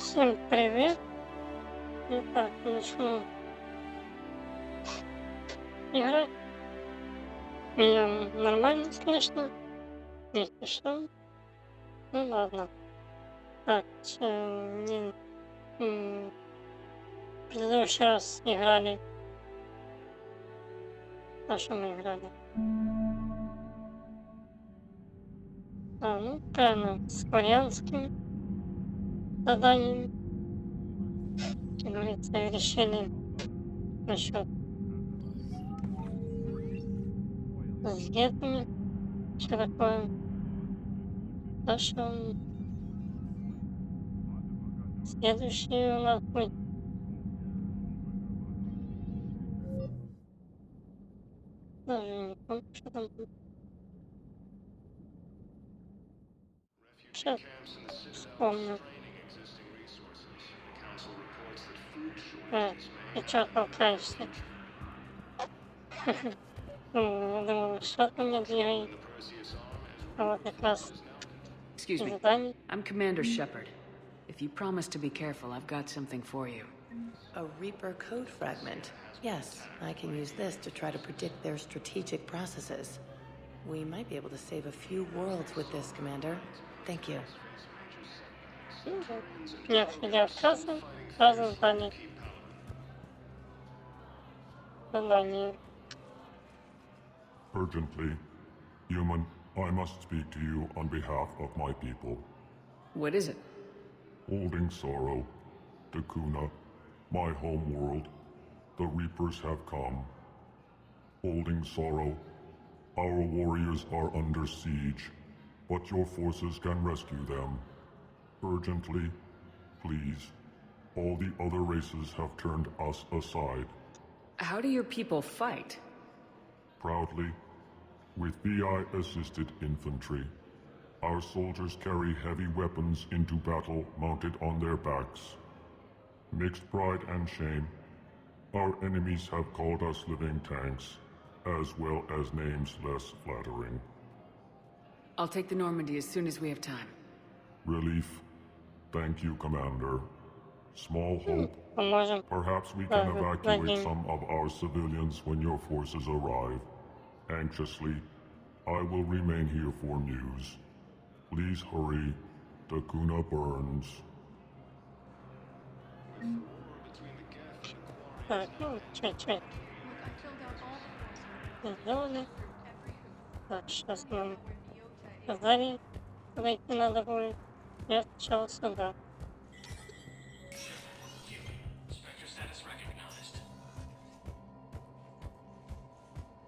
Всем привет! Итак, начну играть. Меня нормально слышно, если что. Ну ладно. Так, в предыдущий раз играли. На что мы играли? Ну правильно, с коreanскими заданиями. Как говорится, решили насчет с гетами, что такое. Так что следующий у нас будет даже не помню, что там будет. Сейчас вспомню. Ты чё толкаешься? Я думал, что ты меня двигает. А вот как раз Excuse me. задание. I'm Commander Shepard. If you promise to be careful, I've got something for you. A Reaper code fragment. Yes, I can use this to try to predict their strategic processes. We might be able to save a few worlds with this, Commander. Thank you. Нет, я отказываю. Сразу задание. Задание. Urgently, human, I must speak to you on behalf of my people. What is it? Holding sorrow, Dakuna, my home world, the Reapers have come. Holding sorrow, our warriors are under siege, but your forces can rescue them. Urgently, please. All the other races have turned us aside. How do your people fight? Proudly, with VI-assisted infantry. Our soldiers carry heavy weapons into battle mounted on their backs. Mixed pride and shame, our enemies have called us living tanks, as well as names less flattering. I'll take the Normandy as soon as we have time. Relief. Thank you, Commander. Small hope. Поможем. Perhaps we can evacuate some of our civilians when your forces arrive. Anxiously, I will remain here for news. Please hurry. Dakuna burns. Так, чуть-чуть. Сделали. Так, сейчас нам сказали, куда идти надо будет. Я сначала сюда.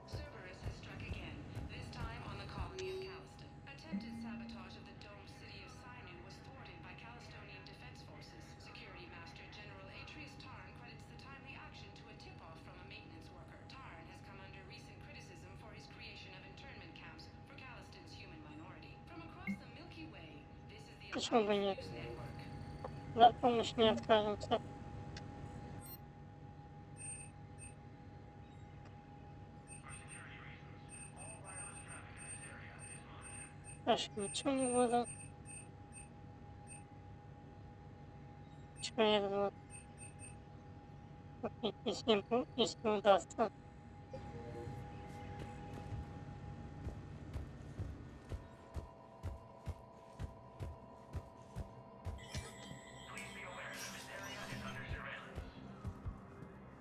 Cerberus has struck again, this time on the colony of Calliston. Attempted sabotage of the domed city of Sinu was thwarted by Calistonian defense forces. Security Master General Atreus Tarn credits the timely action to a tip-off from a maintenance worker. Tarn has come under recent criticism for his creation of internment camps for Calliston's human minority. From across the Milky Way, this is the Почему бы нет? Alliance Network. За помощь не откажемся. Аж ничего не буду. Чего я вот купить, если удастся.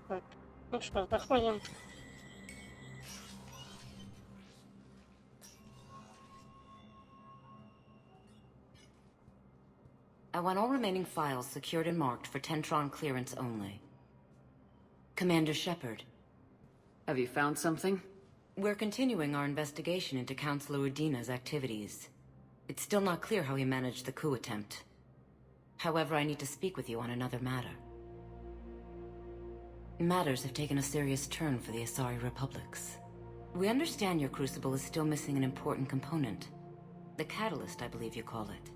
Так, ну что, заходим. I want all remaining files secured and marked for Tentron clearance only. Commander Shepard, Have you found something? we're continuing our investigation into Councilor Udina's activities. It's still not clear how he managed the coup attempt. However, I need to speak with you on another matter. Matters have taken a serious turn for the Asari Republics. We understand your crucible is still missing an important component. The catalyst, I believe you call it.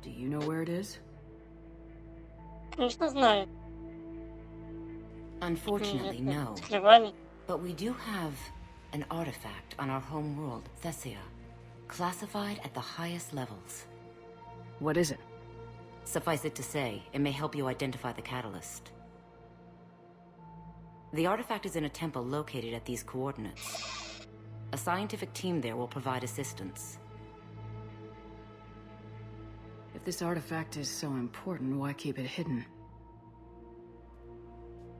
Do you know where it is? Конечно, знаю. Unfortunately, no. Скрывали. But we do have an artifact on our home world, Thessia, classified at the highest levels. What is it? Suffice it to say, it may help you identify the catalyst. The artifact is in a temple located at these coordinates. A scientific team there will provide assistance. If this artifact is so important, why keep it hidden?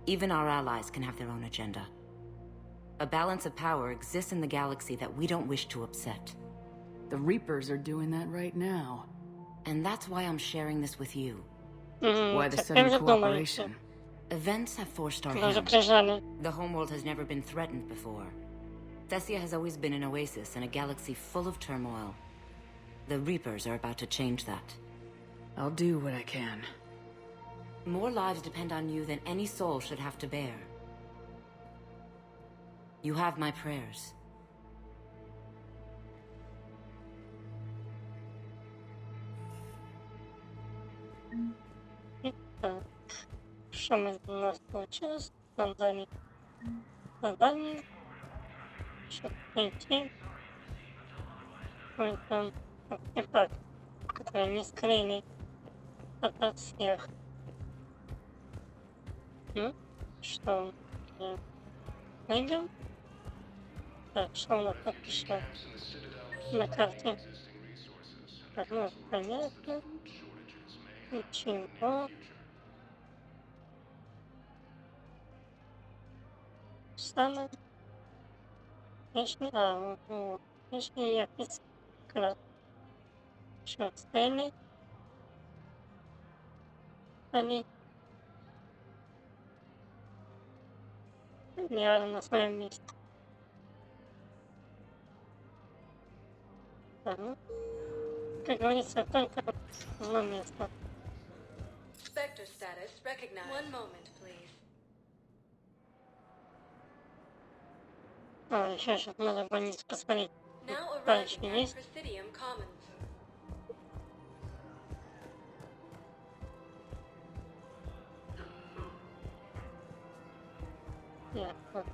Even our allies can have their own agenda. A balance of power exists in the galaxy that we don't wish to upset. The Reapers are doing that right now. And that's why I'm sharing this with you. Why the Теперь sudden же cooperation? Events have forced our Уже hand. прижали. The homeworld has never been threatened before. Thessia has always been an oasis in a galaxy full of turmoil. The Reapers are about to change that. I'll do what I can. More lives depend on you than any soul should have to bear. You have my prayers. Так, что у нас получилось? Задание. Что-то найти. Какой-то артефакт, который не скрыли от всех. Ну, что найдем? Так, что у нас тут еще на карте? Так, ну, понятно. Ничего. Самое. Если я писала, что цели, они реально на своем месте. Так, ну, как говорится, только одно место. Spectre status recognized. One moment, please. Еще сейчас надо больницу посмотреть. Now Дальше arriving at есть. Presidium Commons. Ясно.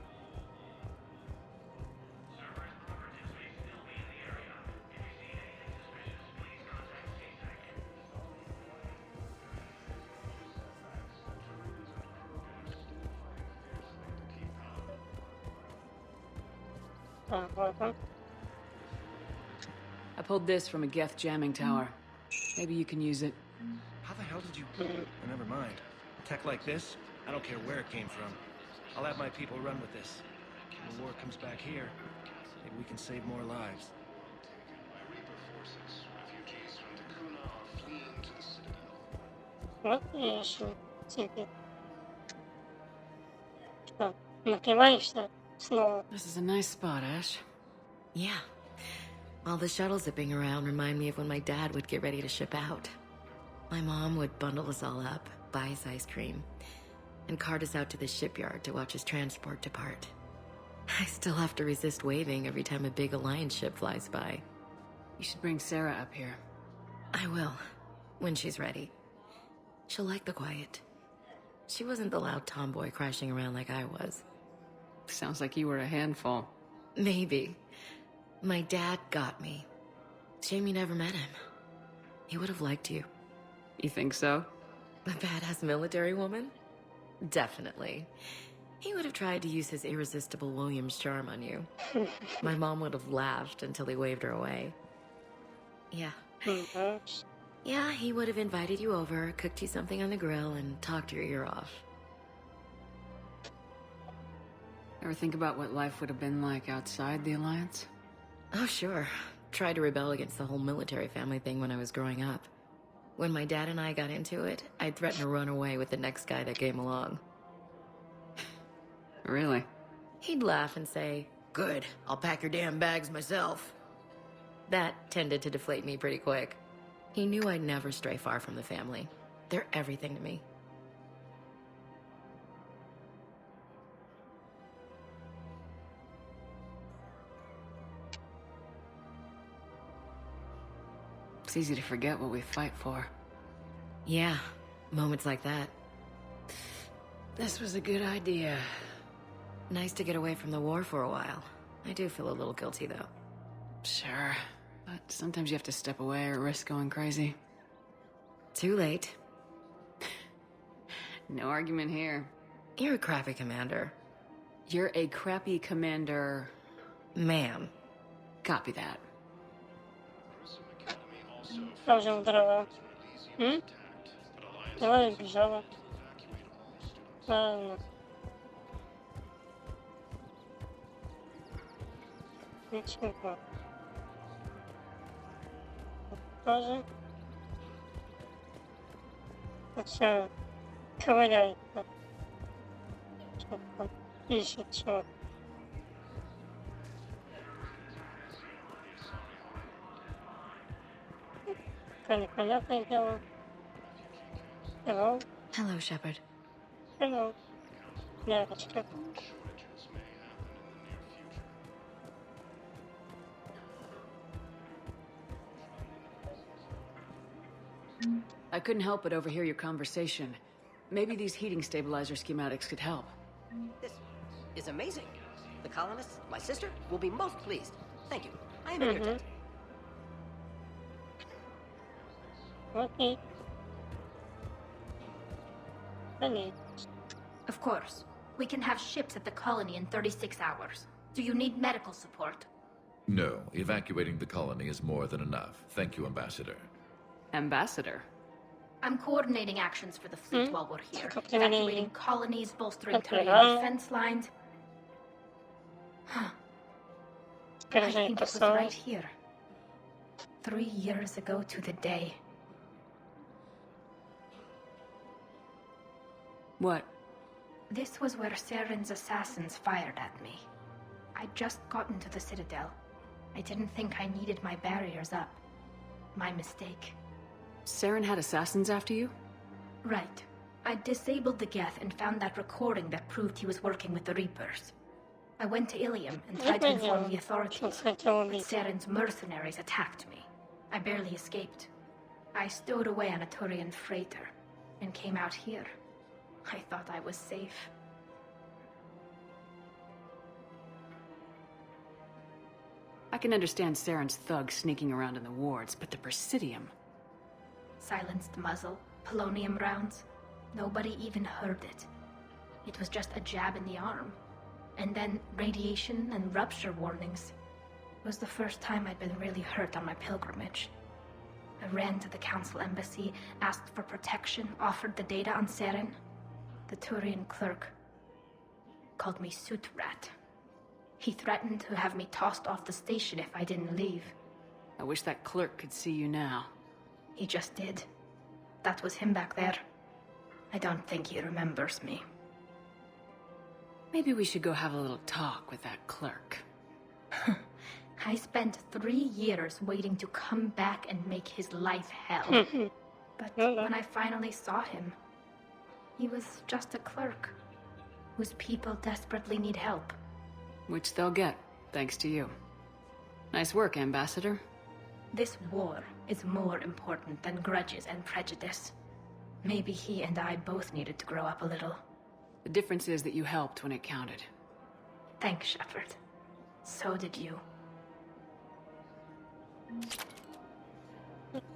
Так, вот он. I pulled this from a Geth jamming tower. Maybe you can use it. How the hell did you... Oh, never mind. Tech like this, I don't care where it came from. I'll have my people run with this. When the war comes back here, maybe we can save more lives. Вот я еще тебе. Что, напиваешься снова? This is a nice spot, Ash. Yeah. All the shuttles zipping around remind me of when my dad would get ready to ship out. My mom would bundle us all up, buy us ice cream, and cart us out to the shipyard to watch his transport depart. I still have to resist waving every time a big Alliance ship flies by. You should bring Sarah up here. I will, when she's ready. She'll like the quiet. She wasn't the loud tomboy crashing around like I was. Sounds like you were a handful. Maybe. My dad got me. Shame you never met him. He would have liked you. You think so? A badass military woman? Definitely. He would have tried to use his irresistible Williams charm on you. My mom would have laughed until he waved her away. Yeah. Yeah, he would have invited you over, cooked you something on the grill, and talked your ear off. Ever think about what life would have been like outside the Alliance? Oh, sure. Tried to rebel against the whole military family thing when I was growing up. When my dad and I got into it, I'd threaten to run away with the next guy that came along. Really? He'd laugh and say, "Good, I'll pack your damn bags myself." That tended to deflate me pretty quick. He knew I'd never stray far from the family. They're everything to me. It's easy to forget what we fight for. Yeah, moments like that. This was a good idea. Nice to get away from the war for a while. I do feel a little guilty, though. Sure. But sometimes you have to step away or risk going crazy. Too late. No argument here. You're a crappy commander. You're a crappy commander. Ma'am. Copy that. Я уже удрала. Давай бежала. Ладно. Ничего. Тоже. Все ковыряется. Что там ищет чего. Непонятное дело. Hello. Hello, Shepard. Hello. Девочка. I couldn't help but overhear your conversation. Maybe these heating stabilizer schematics could help. This is amazing. The colonists, my sister, will be most pleased. Thank you. I am in your debt. Okay. Honey. Of course. We can have ships at the colony in 36 hours. Do you need medical support? No, evacuating the colony is more than enough. Thank you, Ambassador. Ambassador? I'm coordinating actions for the fleet while we're here. Okay. Evacuating colonies, bolstering Okay. Turian defense lines. I Скажи, think it was посол. right here. 3 years ago to the day. What? This was where Saren's assassins fired at me. I'd just gotten to the Citadel. I didn't think I needed my barriers up. My mistake. Saren had assassins after you? Right. I disabled the Geth and found that recording that proved he was working with the Reapers. I went to Ilium and tried to inform the authorities, but Saren's mercenaries attacked me. I barely escaped. I stowed away on a Turian freighter and came out here. I thought I was safe. I can understand Saren's thugs sneaking around in the wards, but the Presidium... Silenced muzzle, polonium rounds. Nobody even heard it. It was just a jab in the arm. And then radiation and rupture warnings. It was the first time I'd been really hurt on my pilgrimage. I ran to the Council embassy, asked for protection, offered the data on Saren. The Turian clerk called me Soot Rat. He threatened to have me tossed off the station if I didn't leave. I wish that clerk could see you now. He just did. That was him back there. I don't think he remembers me. Maybe we should go have a little talk with that clerk. I spent 3 years waiting to come back and make his life hell. But when I finally saw him, he was just a clerk whose people desperately need help. Which they'll get, thanks to you. Nice work, Ambassador. This war is more important than grudges and prejudice. Maybe he and I both needed to grow up a little. The difference is that you helped when it counted. Thanks, Shepard. So did you.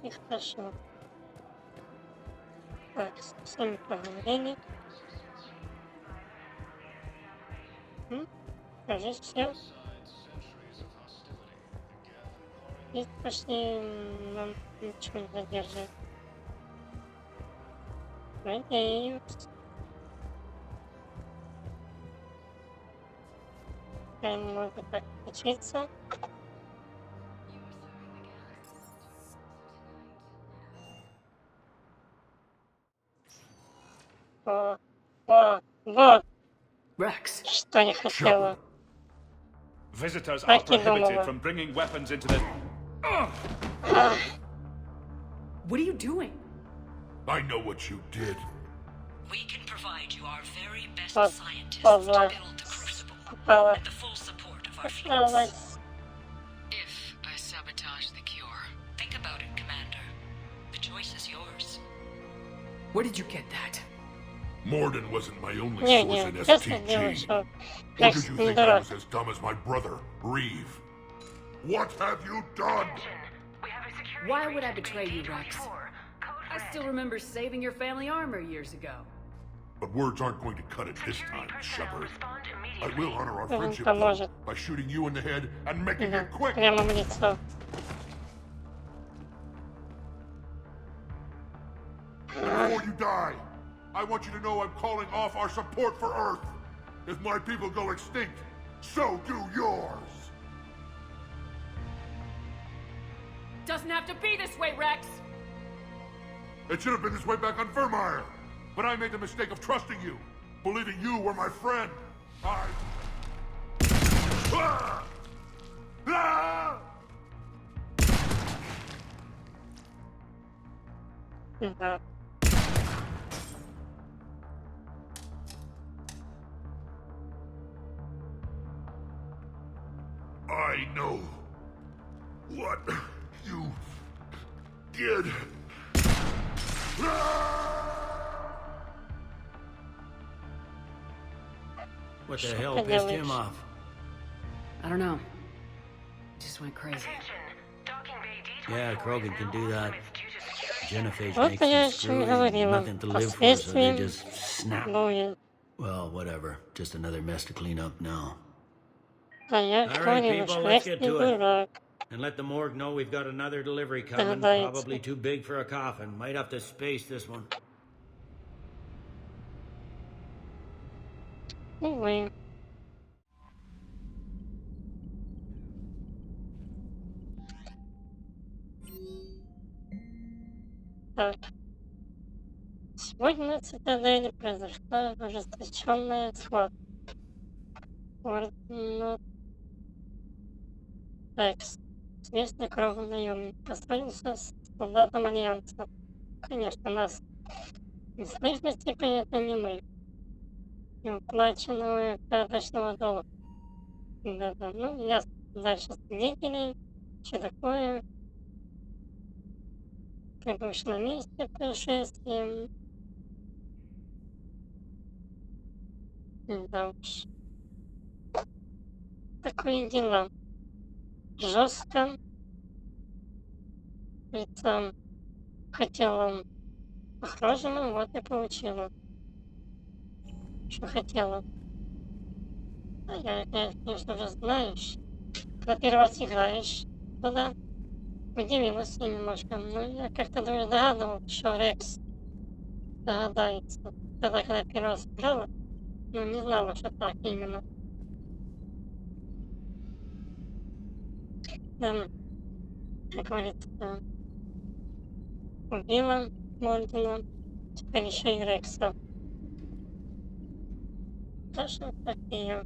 И хорошо. Так, с вами поговорили. Кажется, все. И пошли, нам ничего не задерживает. Надеюсь. Я не могу так учиться. Вот, Rex! что я хотела. Visitors are Так и prohibited думала. from bringing weapons into the... What are you doing? I know what you did. We can provide you our very best Вот, scientists ладно. to build the crucible Попала. and the full support of our fleets. Попалась. If I sabotage the cure. Think about it, Commander. The choice is yours. Where did you get that? Morden wasn't my only Не, source не, in честно делаю, STG. что Or Рекс did you не think I дурак. was as dumb as my brother, Reeve? What have you done? Why would I betray you, Rex? I still remember saving your family armor years ago. But words aren't going to cut it this time, Shepherd. I will honor our Он friendship, though, поможет. by shooting you in the head and making Да, it quick. прямо в лицо. Before you die, I want you to know I'm calling off our support for Earth. If my people go extinct, so do yours. Doesn't have to be this way, Rex! It should have been this way back on Vermeer. But I made the mistake of trusting you, believing you were my friend. I... Ah! Ah! Да. I know what you did. What the hell ты pissed делаешь? him off? I don't know. Just went crazy. Yeah, Krogan can do that. Genophage Вот makes я them о чем screwy, говорила. nothing to live for, so they Последствием just snap. будет. Well, whatever. Just another mess to clean up now. А я All right, говорила, people, что let's Рекс get не to it. дурак. And let the morgue know we've got another delivery coming. Догадается. Probably too big for a coffin. Might have to space this one. Увы. Так. Сегодня на цитадели произошла ожесточенная схватка. Орден Рекс, известный кровный наемник, поссорился с солдатом Альянса. Конечно, нас не слышно теперь это не мы. Неуплаченного карточного долга. Да-да, ну, я дальше свидетелей, что такое. Прибывший на месте происшествия. Да уж. Такие дела. Жестко. Ведь сам хотел он по-хорошему, вот и получила. Что хотела. А я, конечно же, знаешь. Когда первый раз играешь туда, удивилась немножко. Но я как-то даже догадывался, что Рекс догадается. Тогда, когда первый раз играла, но не знала, что так именно. Как говорится, убила Мордена, теперь еще и Рекса. Тоже такие.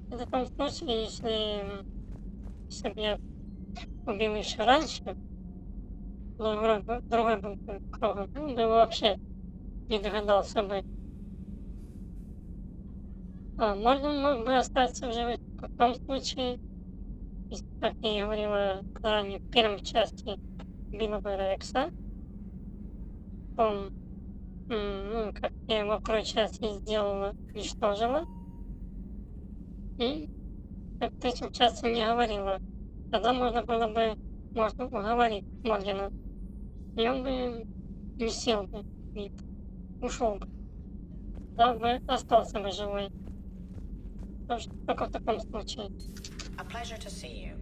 В таком случае, если бы я убил еще раньше, другой был бы кругом, он бы вообще не догадался бы. А Морден мог бы остаться в живых в том случае, если, как я и говорила ранее, в первой части убила бы Рекса, он, ну, как я его в второй части сделала, уничтожила, и как в третьей части не говорила. Тогда можно было бы, можно уговорить Мордена, и он бы не сел бы и ушел бы. Да, бы остался бы живой. Только в таком случае. A pleasure to see you.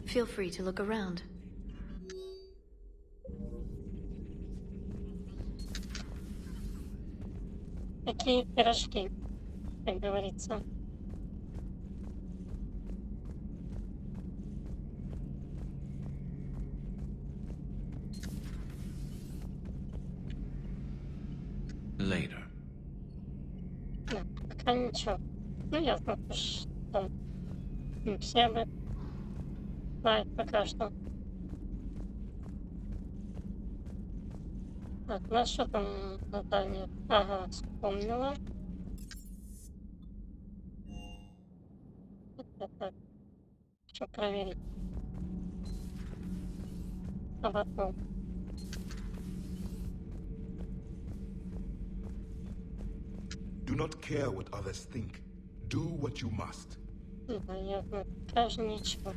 Feel free to look around. Такие пирожки, как говорится. Later. Да, пока ничего. Ну, ясно, что не все бы знают пока что. Так, ну что там задание? Ага, вспомнила. Это так. Что проверить? А потом. Do not care what others think. Do what you must. Да, ясно. Даже ничего.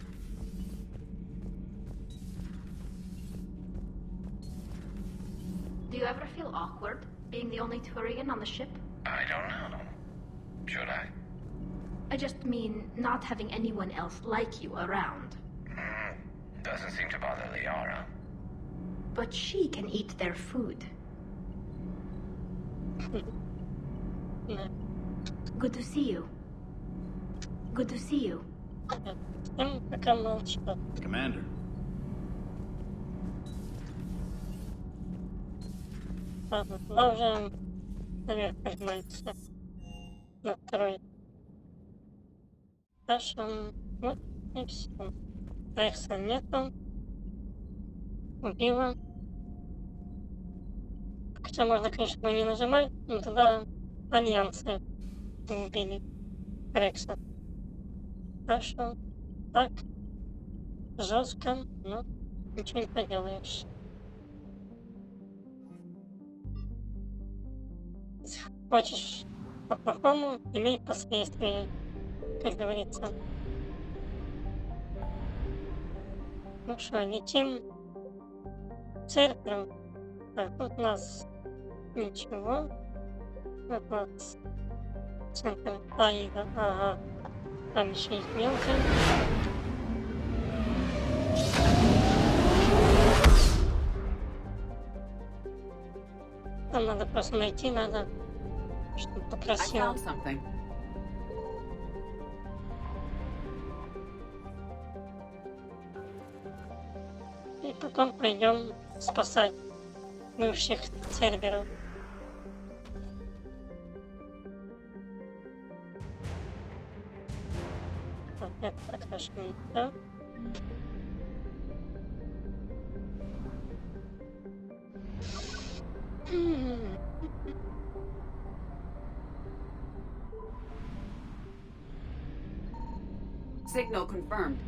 Do you ever feel awkward being the only Turian on the ship? I don't know. Should I? I just mean not having anyone else like you around. Doesn't seem to bother Liara. But she can eat their food. Да. Good to see you. Good to see you. Всем пока молчат. Commander. Ладно, продолжаем наверх подниматься. На второй. Хорошо. Вот и все. Рекса нету. Убила. Хотя можно, конечно, не нажимать, но тогда альянсы убили Рекса. Хорошо. Так. Жестко, но ничего не поделаешь. Хочешь по-плохому, имей последствия, как говорится. Ну что, летим в Церберу. Так, тут у нас ничего. Вот у нас центр Аида. Ага. Там еще есть мелкая. Там надо просто найти, надо, чтобы I попросил. found something. И потом пойдем спасать бывших Церберов. Так, это пока что не то. Signal confirmed.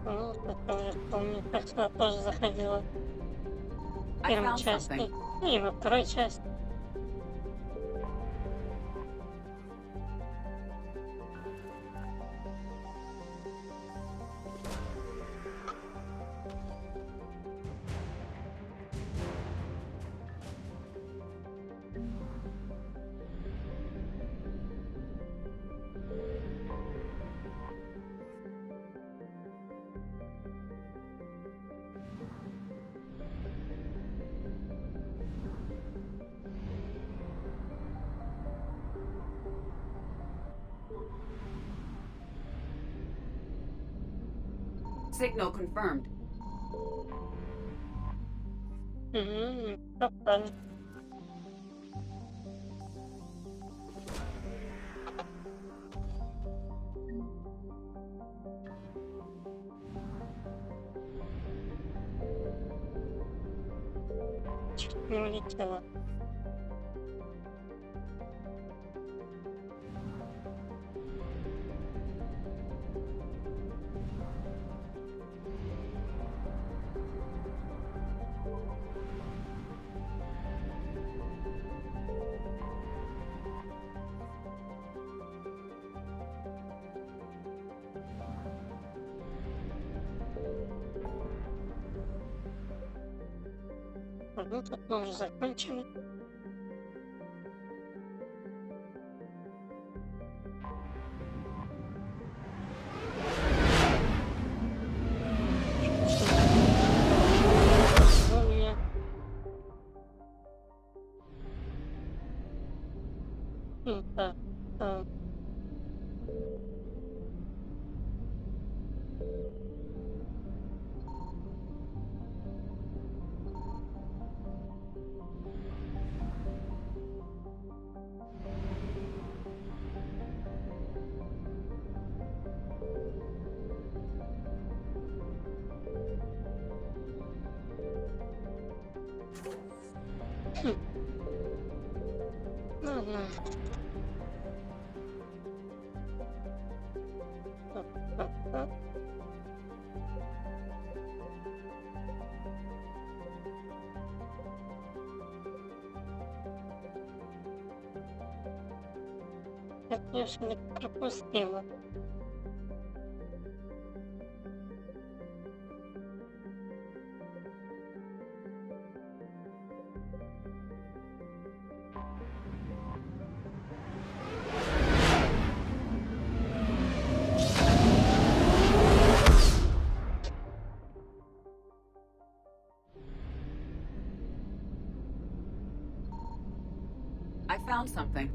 Ну, это уже, помню, как сюда тоже заходила в I первой found части. something. И во второй части. Signal confirmed. Попали. Чуть не улетела. Ну, тут мы уже закончили. Что у меня? Так, так. Ладно. Так. Я все-таки пропустила. I found something.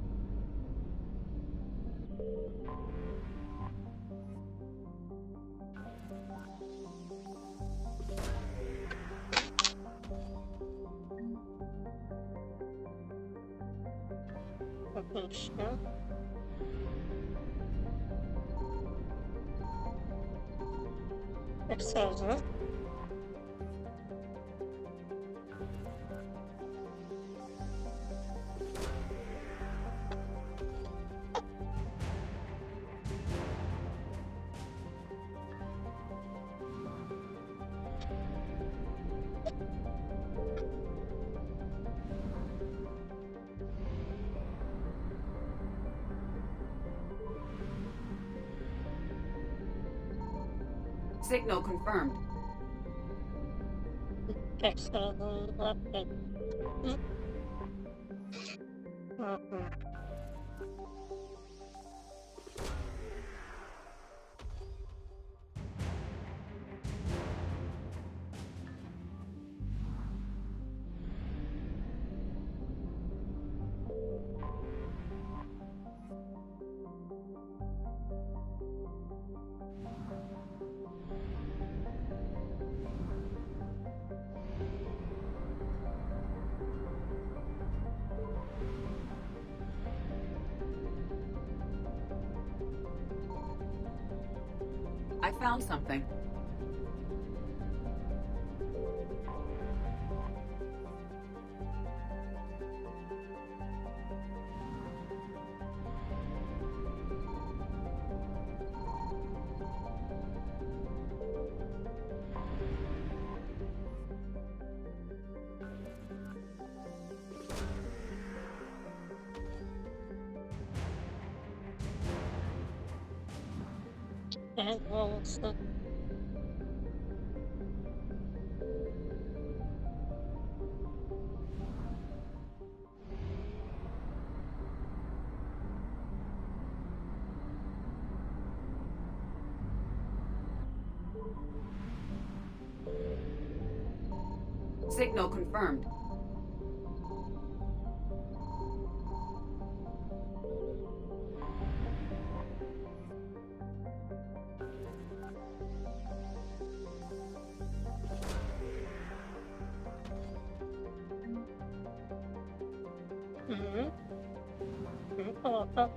Отлично. Так сразу. Signal confirmed. Так сразу опять. Ладно. I found something. Волосы. Signal confirmed. Неплохо.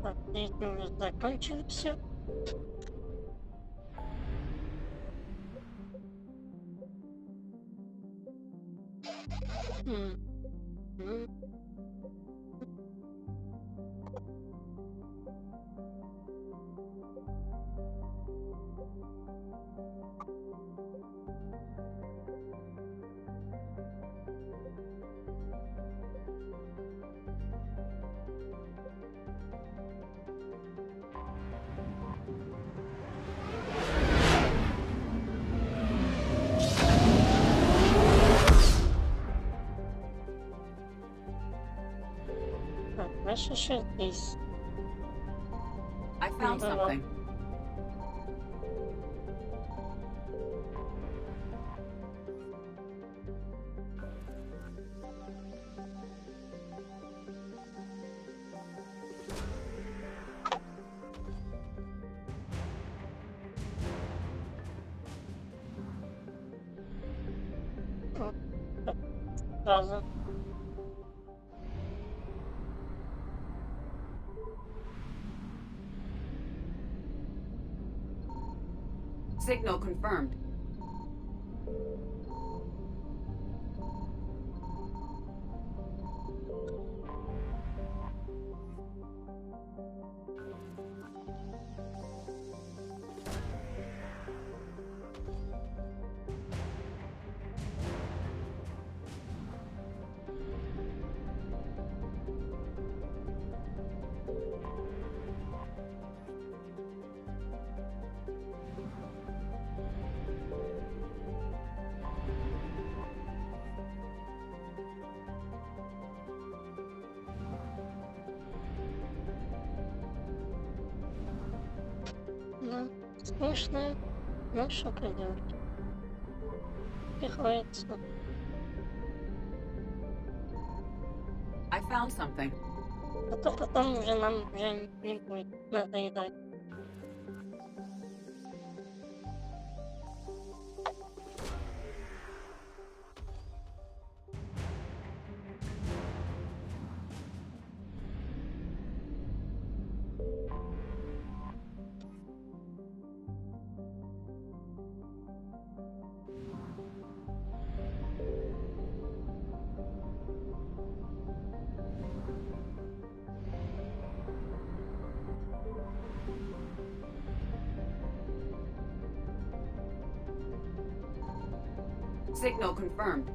Так, здесь мы уже закончили все. Так, дальше еще здесь. I found something. сразу. Signal confirmed. Ну, скучно. Ну, что поделать. Приходится. I found something. А то потом уже нам уже не будет надоедать. Signal confirmed.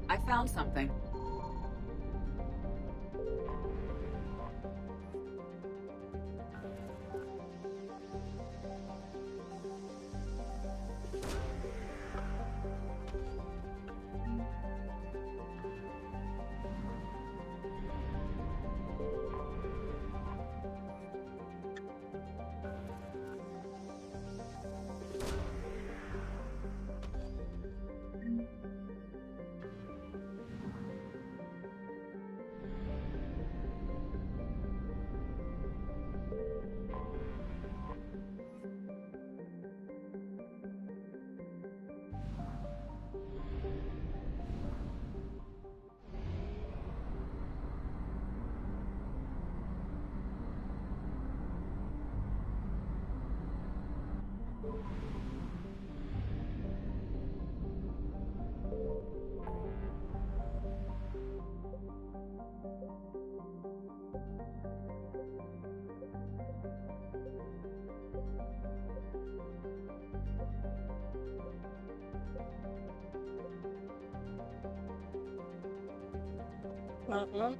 I found something. Ладно.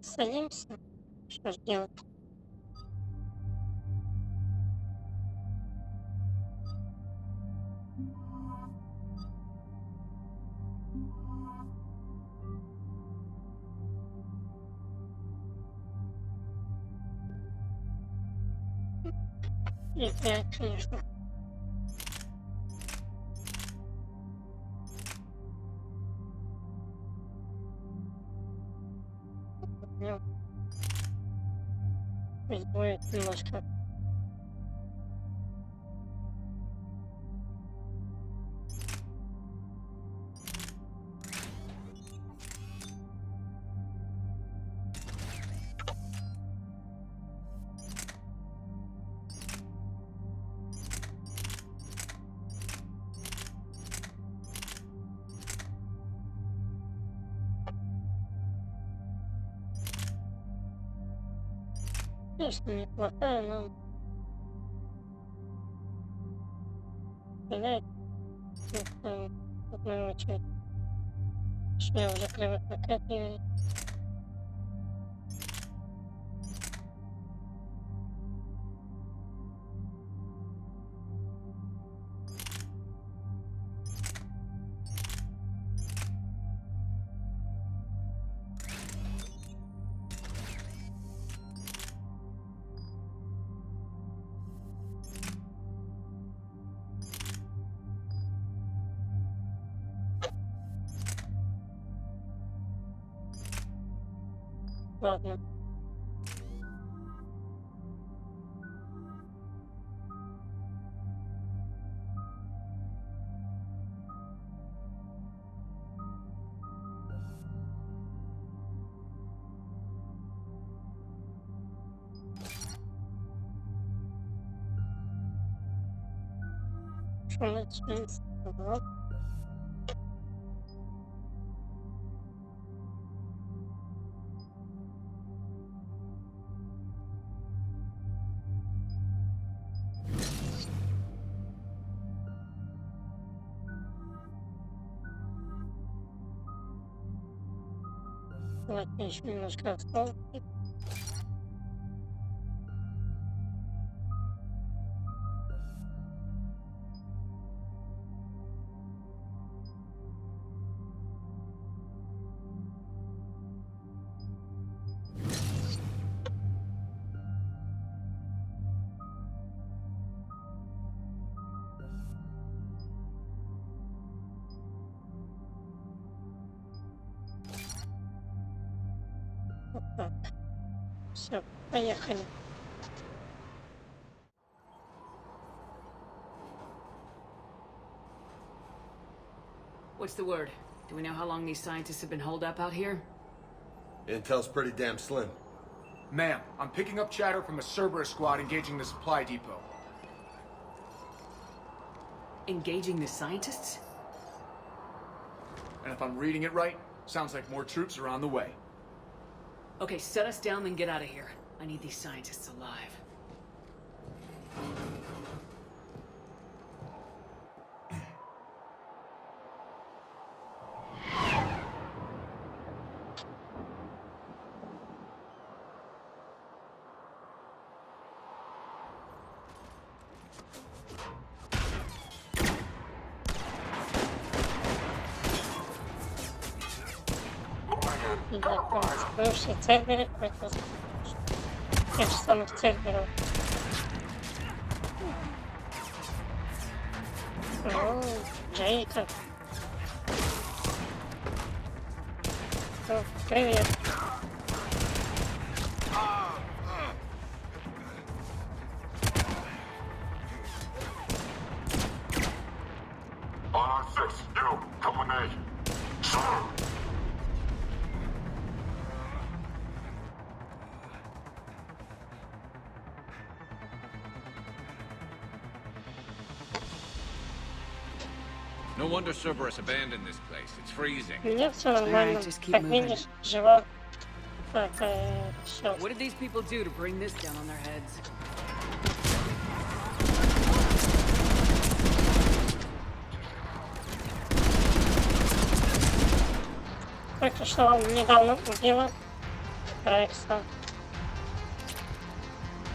Садимся. Что ж делать? И 5, конечно. Нет. Пусть будет немножко. Конечно, неплохая, но стреляет в одну очередь. Что я уже привык к этой. Ладно. Что начнется? Вот. Давайте еще немножко осталось. Вот так. Все, поехали. What's the word? Do we know how long these scientists have been holed up out here? Intel's pretty damn slim. Ma'am, I'm picking up chatter from a Cerberus squad engaging the supply depot. Engaging the scientists? And if I'm reading it right, sounds like more troops are on the way. Okay, set us down, then get out of here. I need these scientists alive. Знакомиться. Бывшие Церберы против тех же самых Церберов. О, Джейкоб. О, привет. On 6, you, come with me. Sure. No wonder Cerberus abandoned this place. It's freezing. Мне все нормально. just keep Как moving. видишь, жива. Так, все. What did these people do to bring this down on their heads? Только что он недавно убила Рекса.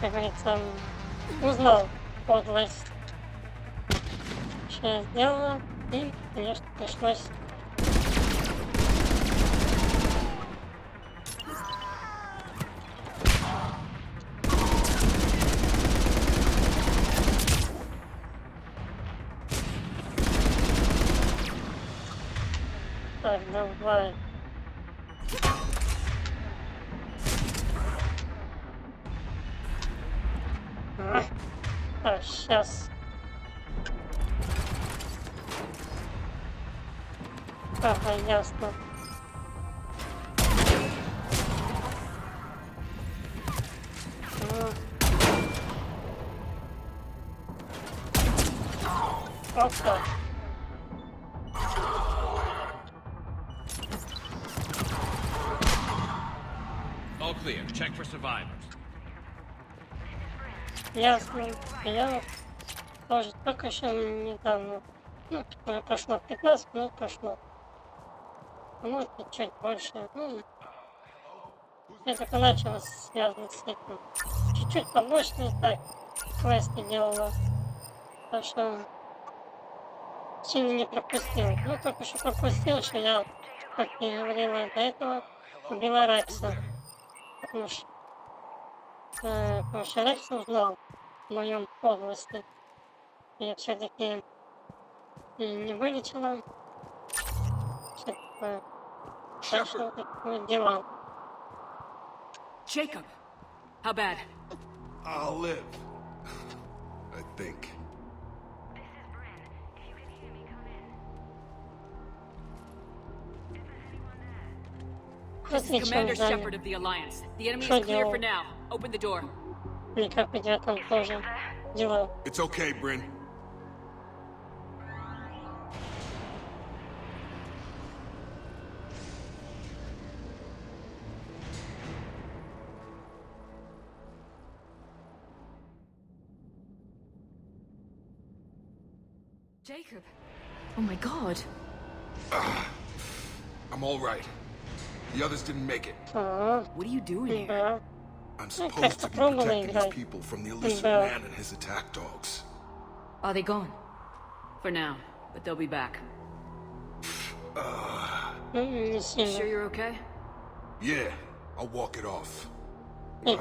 Как говорится, узнал подлость, что я сделала, и, конечно, пришлось Давай. Так, сейчас. Ага, ясно. Вот так. All clear. Check for survivors. Ясно. Я тоже только еще недавно. Ну, уже прошло 15 минут прошло. А может быть чуть больше. Ну, я только начала связывать с этим. Чуть-чуть побочные так квесты делала. Так что сильно не пропустил. Ну, только что пропустил, что я, как и говорила до этого, убила Рекса. Потому что Рекс узнал в моем подлости. Я все-таки не вылечила. Все такое. Так что такое дела. Jacob, how bad? I'll live. I think. This is Commander Shepard of the Alliance. The enemy is clear for now. Open the door. Никак идет там тоже дела. It's okay, Bryn. Jacob. Oh my god. I'm all right. The others didn't make it. What are you doing here? I'm supposed to be protecting these people from the elusive man and his attack dogs. Are they gone? For now, but they'll be back. Sure you're okay? Yeah, I'll walk it off. Save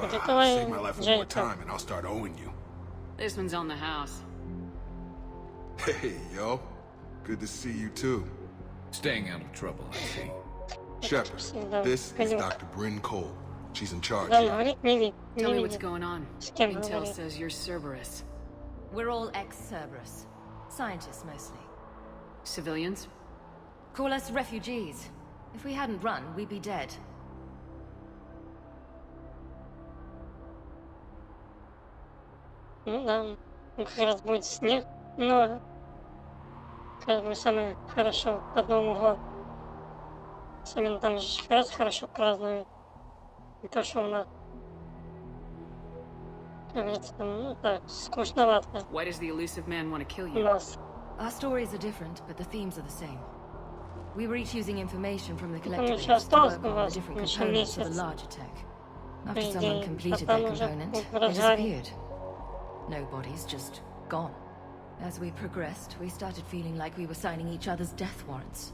my life one more time and I'll start owing you. This one's on the house. Hey, yo. Good to see you too. Staying out of trouble, I see. Shepard, this is Dr. Bryn Cole. She's in charge Tell here. me what's going on. Intel says you're Cerberus. We're all ex-Cerberus. Scientists, mostly. Civilians? Call us refugees. If we hadn't run, we'd be dead. Ну да, как раз будет снег, но как бы самое хорошо под Новым годом. Особенно там же как раз хорошо празднуют. Не то, что у нас, как говорится, там, ну так, скучновато. Why does the elusive man want to kill У you? нас. Our stories are different, but the themes are the same. We were each using information from the collector еще to осталось work у on the вас different еще components of месяц. the larger tech. По After someone идее, а completed там their уже component, they угрожали. disappeared. No bodies, just gone. As we progressed, we started feeling like we were signing each other's death warrants.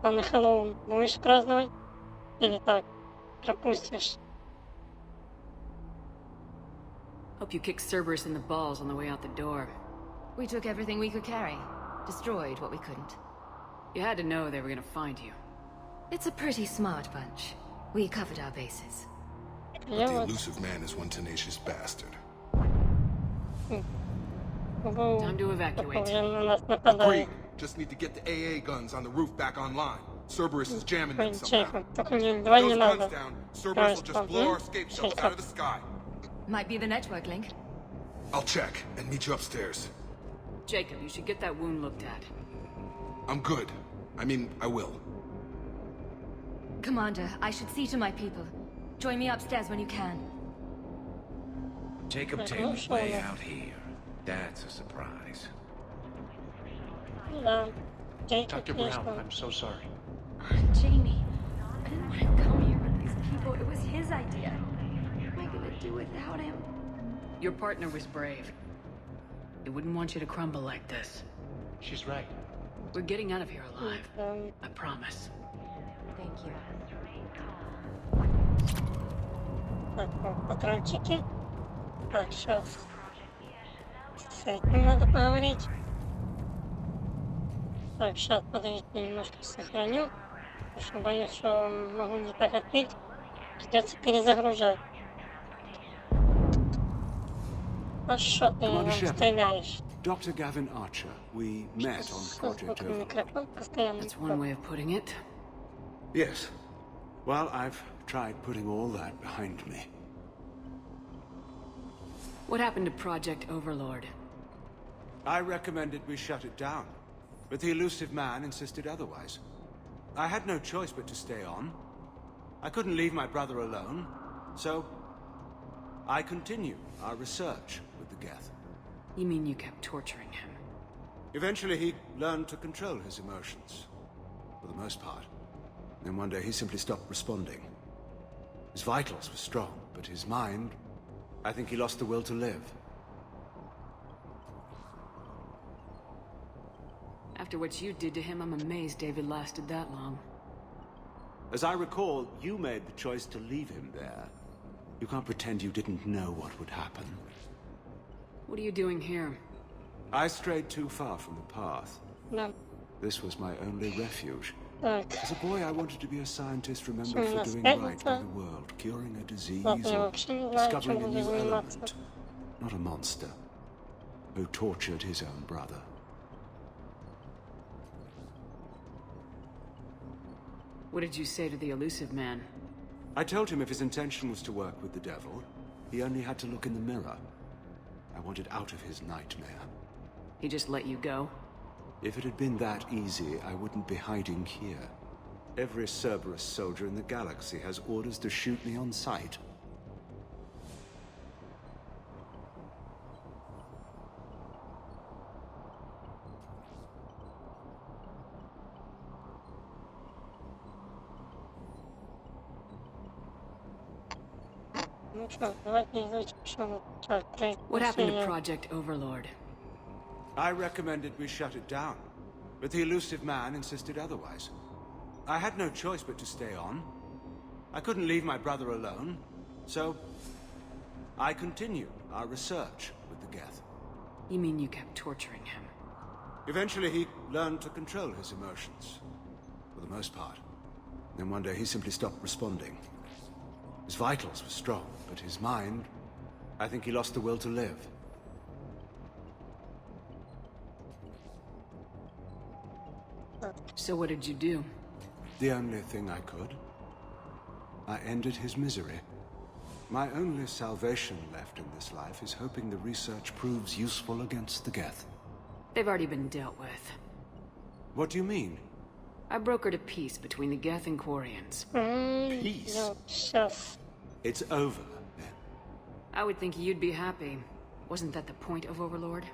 А на Хэллоуин будешь праздновать? Или так, пропустишь? Hope you kicked Cerberus in the balls on the way out the door. We took everything we could carry, destroyed what we couldn't. You had to know they were gonna find you. It's a pretty smart bunch. We covered our bases. But the elusive man is one tenacious bastard. Time to evacuate. Agreed. Just need to get the AA guns on the roof back online. Cerberus is jamming them somehow. Those guns down, Cerberus will just blow our escape shells out of the sky. Might be the network link. I'll check and meet you upstairs. Jacob, you should get that wound looked at. I'm good. I mean, I will. Commander, I should see to my people. Join me upstairs when you can. Jacob Taylor's way out here. That's a surprise. Dr. Brown, I'm so sorry. Jamie, I didn't want to come here with these people. It was his idea. What am I gonna do without him? Your partner was brave. He wouldn't want you to crumble like this. She's right. We're getting out of here alive. I promise. Thank you. Так, патрончики. Так, сейчас. С этим надо поговорить. Так, сейчас, подождите, немножко сохраню. Потому что боюсь, что могу не так открыть. Придется перезагружать. А что ты Commander нам Shepard, стреляешь? Dr. Gavin Archer, we met on Project Overlord. Микрофон постоянно. That's one way of putting it. Yes. Well, I've tried putting all that behind me. What happened to Project Overlord? I recommended we shut it down, but the elusive man insisted otherwise. I had no choice but to stay on. I couldn't leave my brother alone, so I continued our research with the Geth. You mean you kept torturing him? Eventually, he learned to control his emotions, for the most part. Then one day, he simply stopped responding. His vitals were strong, but his mind, I think he lost the will to live. After what you did to him, I'm amazed David lasted that long. As I recall, you made the choice to leave him there. You can't pretend you didn't know what would happen. What are you doing here? I strayed too far from the path. No. This was my only refuge. Так. As a boy, I wanted to be a scientist remembered Что у for нас doing right пятница? by the world, curing a disease Ладно, я or вообще не знаю, чем discovering a буду new заниматься. element. Not a monster who tortured his own brother. What did you say to the elusive man? I told him if his intention was to work with the devil, he only had to look in the mirror. I wanted out of his nightmare. He just let you go? If it had been that easy, I wouldn't be hiding here. Every Cerberus soldier in the galaxy has orders to shoot me on sight. Ну что, давайте изучим, что сейчас What happened to происходит. Project Overlord? I recommended we shut it down, but the elusive man insisted otherwise. I had no choice but to stay on. I couldn't leave my brother alone, so I continued our research with the Geth. You mean you kept torturing him? Eventually, he learned to control his emotions, for the most part. Then one day, he simply stopped responding. His vitals were strong, but his mind, I think he lost the will to live. So what did you do? The only thing I could. I ended his misery. My only salvation left in this life is hoping the research proves useful against the Geth. They've already been dealt with. What do you mean? I brokered a peace between the Geth and Quarians. Peace? Ну, сейчас. It's over, then. I would think you'd be happy. Wasn't that the point of Overlord?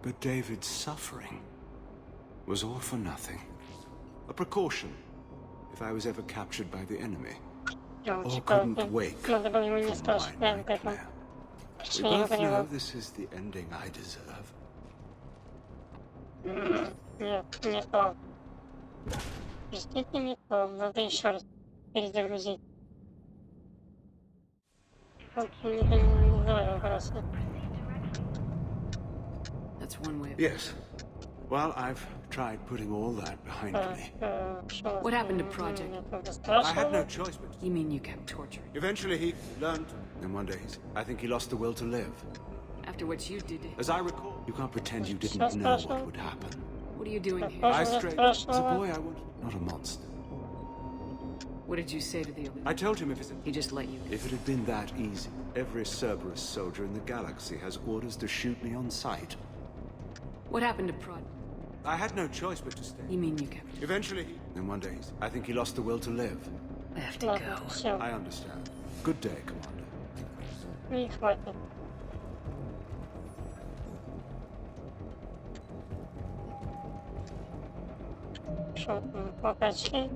But David's suffering was all for nothing. A precaution, if I was ever captured by the enemy. Or couldn't wake Надо было его не from спрашивать, my прям к этому. nightmare. We Точнее, both говорила. know this is the ending I deserve. Нет, не то. Простите, не то. Надо еще раз перезагрузить. Вот, не задавай вопросы. That's one way of... Yes. Well, I've tried putting all that behind me. What happened to Project? I had no choice but... You mean you kept torturing? Eventually he learned. And one day, I think he lost the will to live. After what you did to... As I recall, you can't pretend you didn't know what would happen. What are you doing here? I strayed. As a boy, I wanted... Not a monster. What did you say to the... I told him if it's... He just let you... If it had been that easy, every Cerberus soldier in the galaxy has orders to shoot me on sight. What happened to Project? I had no choice but to stay. You mean you kept... Eventually, and one day, I think he lost the will to live. I have to go. I understand. Good day, Commander. Не хватит. Что там, покачки?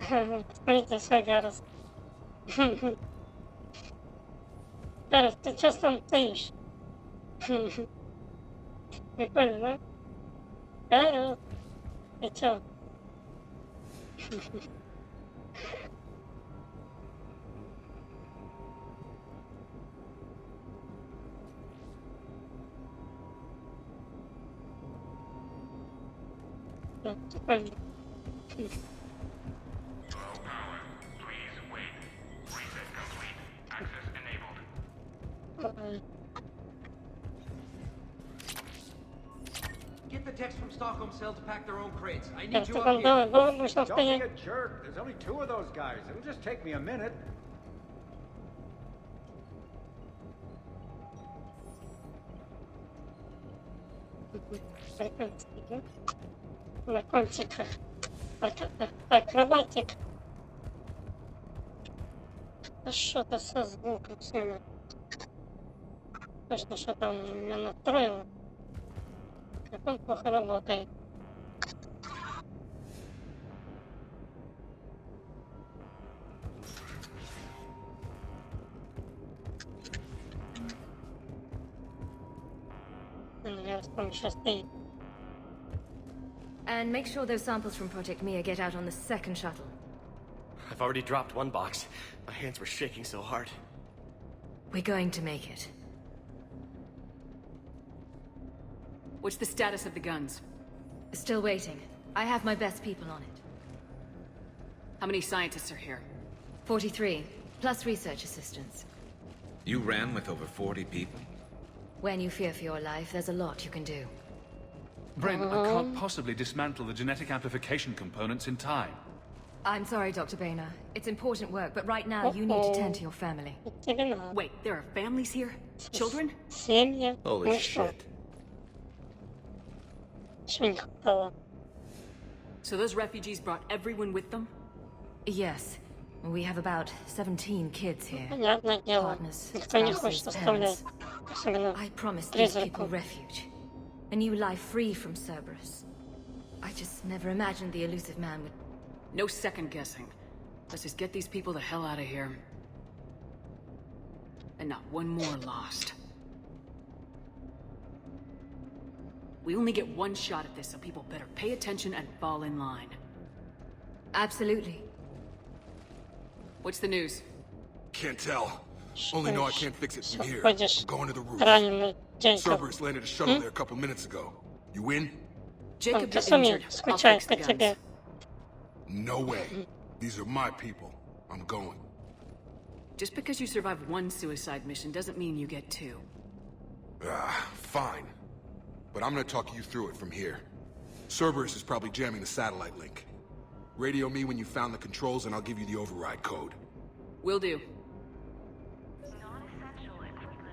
Смотрите, все, Гарус. Гарус, ты что там стоишь? Прикольно, да? Гарус, ты чё? Такой... Get the techs from Stockholm Cell to pack their own crates. I need you Так, up here. давай, нужно Don't be стоять. a jerk. There's only 2 of those guys. It'll just take me a minute. На кончиках. Акробатик. Да что-то со звуком сильно. Точно что-то он у меня настроил. Как он плохо работает. Я вспомню, сейчас стоит. And make sure those samples from Project Mia get out on the second shuttle. I've already dropped 1 box. My hands were shaking so hard. We're going to make it. What's the status of the guns? Still waiting. I have my best people on it. How many scientists are here? 43, plus research assistants. You ran with over 40 people? When you fear for your life, there's a lot you can do. Bryn, I can't possibly dismantle the genetic amplification components in time. I'm sorry, Dr. Boehner. It's important work, but right now you need to tend to your family. Wait, there are families here? Children? Holy shit. So those refugees brought everyone with them? Yes. We have about 17 kids here. Partners, spouses, parents. I promised these people refuge. A new life free from Cerberus. I just never imagined the elusive man would... No second guessing. Let's just get these people the hell out of here. And not one more lost. We only get one shot at this, so people better pay attention and fall in line. Absolutely. What's the news? Can't tell. Only know I can't fix it from here. Ходишь I'm going to the roof. раненый Джейкоб. Cerberus landed a shuttle there a couple minutes ago. You in? Jacob Ты is сумел, injured. I'll скучает fix по the тебе. guns. No way. These are my people. I'm going. Just because you survived one suicide mission doesn't mean you get 2. Fine. But I'm gonna talk you through it from here. Cerberus is probably jamming the satellite link. Radio me when you found the controls and I'll give you the override code. Will do.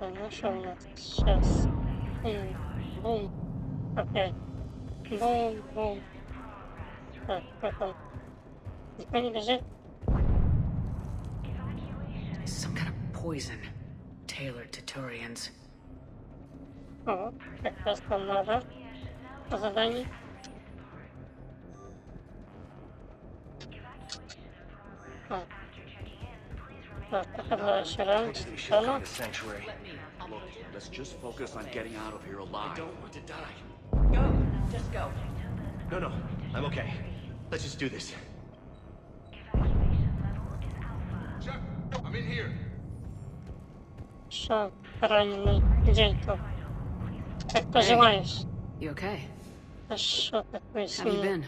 Ну что у нас сейчас? Бум. Окей. Бум, бум. Так, потом. Никто не бежит? Some kind of poison. Tailored to Turians. О, как раз нам надо. По заданию. Так, это еще рано. Рано. Look, let's just focus on getting out of here alive. I don't want to die. Go. Just go. No, I'm okay. Let's just do this. Jeff, I'm in here. Что, раненый Джейкоб? Как поживаешь? You okay? А что такое How you сильный? been?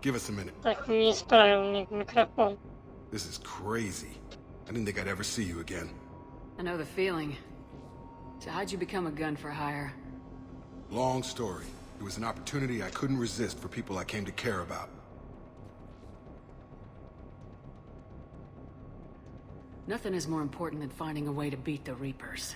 Give us a minute. Так не исправил микрофон. This is crazy. I didn't think I'd ever see you again. I know the feeling. So how'd you become a gun for hire? Long story. It was an opportunity I couldn't resist for people I came to care about. Nothing is more important than finding a way to beat the Reapers.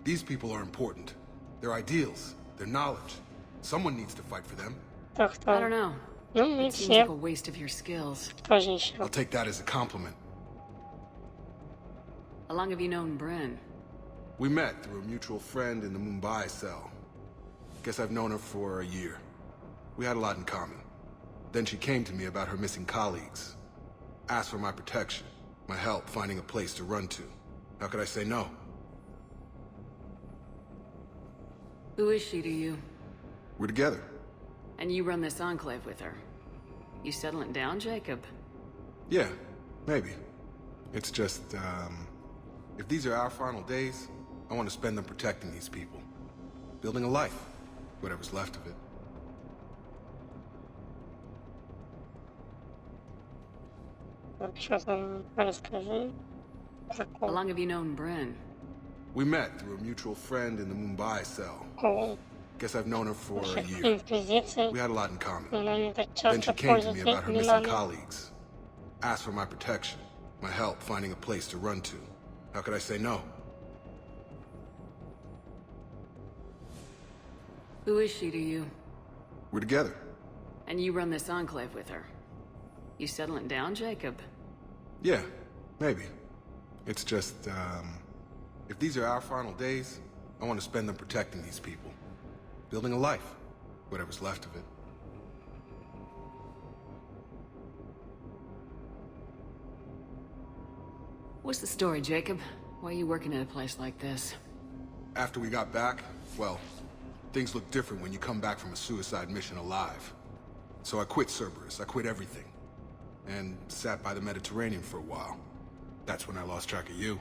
These people are important. Their ideals, their knowledge. Someone needs to fight for them. I don't know. Ну, не It seems все. like a waste of your skills. Тоже еще. I'll take that as a compliment. How long have you known Bryn? We met through a mutual friend in the Mumbai cell. Guess I've known her for a year. We had a lot in common. Then she came to me about her missing colleagues. Asked for my protection, my help finding a place to run to. How could I say no? Who is she to you? We're together. And you run this enclave with her. You settling down, Jacob? Yeah, maybe. It's just, if these are our final days, I want to spend them protecting these people. Building a life, whatever's left of it. Что там, расскажи. How long have you known Bryn? We met through a mutual friend in the Mumbai cell. Oh. Guess I've known her for a year. Инквизиция. We had a lot in common. Она так Then часто she came to me пользуется about her missing делами. colleagues. Asked for my protection, my help finding a place to run to. How could I say no? Who is she to you? We're together. And you run this enclave with her? You settling down, Jacob? Yeah, maybe. It's just, if these are our final days, I want to spend them protecting these people. Building a life. Whatever's left of it. What's the story, Jacob? Why are you working at a place like this? After we got back, well, things look different when you come back from a suicide mission alive. So I quit Cerberus, I quit everything. And sat by the Mediterranean for a while. That's when I lost track of you.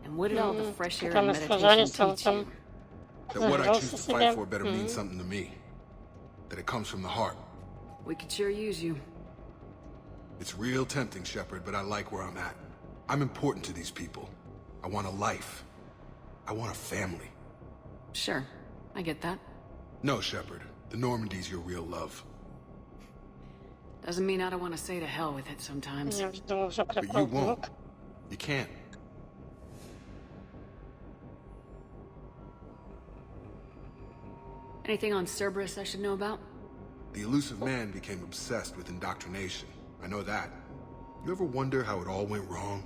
And what did all the fresh air and meditation teach you? That what I choose to fight for better mean something to me. That it comes from the heart. We could sure use you. It's real tempting, Shepard, but I like where I'm at. I'm important to these people. I want a life. I want a family. Sure, I get that. No, Shepard. The Normandy's your real love. Doesn't mean I don't want to say to hell with it sometimes. But you won't. You can't. Anything on Cerberus I should know about? The elusive man became obsessed with indoctrination. I know that. You ever wonder how it all went wrong?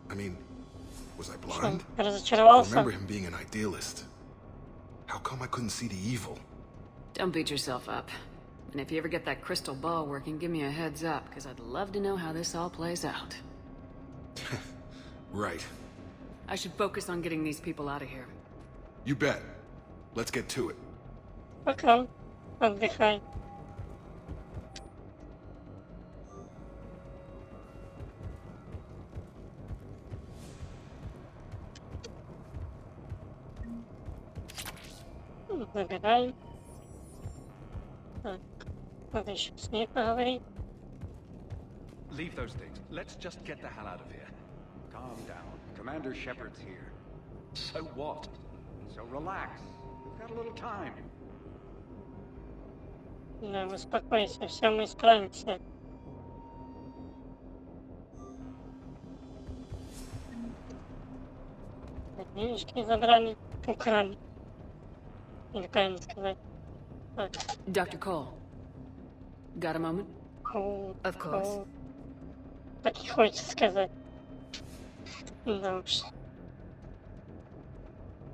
I mean, was I blind? I remember him being an idealist. How come I couldn't see the evil? Don't beat yourself up. And if you ever get that crystal ball working, give me a heads up, because I'd love to know how this all plays out. Right. I should focus on getting these people out of here. You bet. Let's get to it. Okay. Отдыхай. Забираем. Так, надо еще с ней поговорить. Leave those things. Let's just get the hell out of here. Calm down. Commander Shepard's here. So what? So relax. We've got a little time. Да, успокойся, все мы справимся. Денежки забрали, украли. Или правильно сказать. Так. Dr. Cole, got a moment? Of course. Так и хочется сказать. Да уж.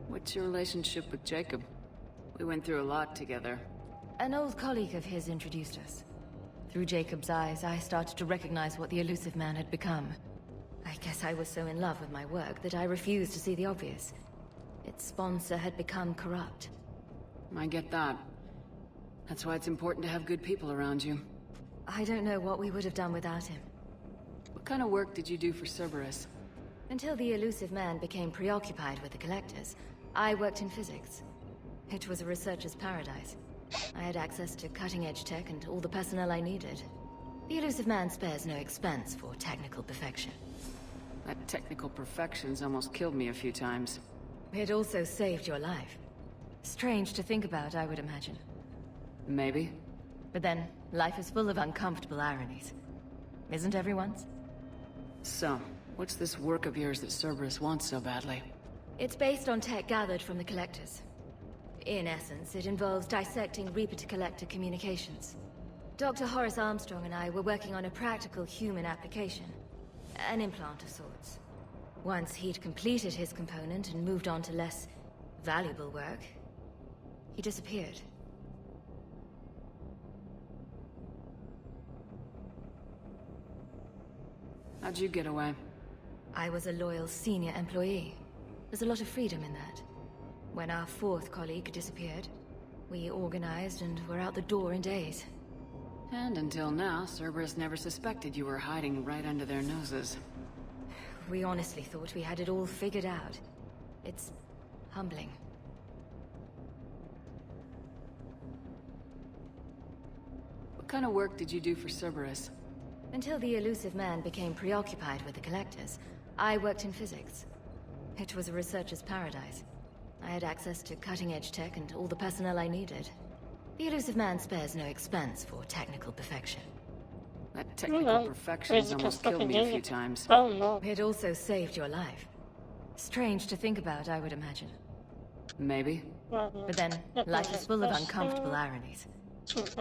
What's your relationship with Jacob? We went through a lot together. An old colleague of his introduced us. Through Jacob's eyes, I started to recognize what the elusive man had become. I guess I was so in love with my work that I refused to see the obvious. Its sponsor had become corrupt. I get that. That's why it's important to have good people around you. I don't know what we would have done without him. What kind of work did you do for Cerberus? Until the elusive man became preoccupied with the collectors, I worked in physics. It was a researcher's paradise. I had access to cutting-edge tech and all the personnel I needed. The elusive man spares no expense for technical perfection. That technical perfection's almost killed me a few times. It also saved your life. Strange to think about, I would imagine. Maybe. But then, life is full of uncomfortable ironies. Isn't everyone's? So, what's this work of yours that Cerberus wants so badly? It's based on tech gathered from the Collectors. In essence, it involves dissecting Reaper-to-Collector communications. Dr. Horace Armstrong and I were working on a practical human application. An implant of sorts. Once he'd completed his component and moved on to less valuable work, he disappeared. How'd you get away? I was a loyal senior employee. There's a lot of freedom in that. When our fourth colleague disappeared, we organized and were out the door in days. And until now, Cerberus never suspected you were hiding right under their noses. We honestly thought we had it all figured out. It's humbling. What kind of work did you do for Cerberus? Until the elusive man became preoccupied with the collectors, I worked in physics. It was a researcher's paradise. I had access to cutting-edge tech and all the personnel I needed. The elusive man spares no expense for technical perfection. That technical perfection's almost killed me a few times. Oh no. It also saved your life. Strange to think about, I would imagine. Maybe. But then, life is full of uncomfortable ironies.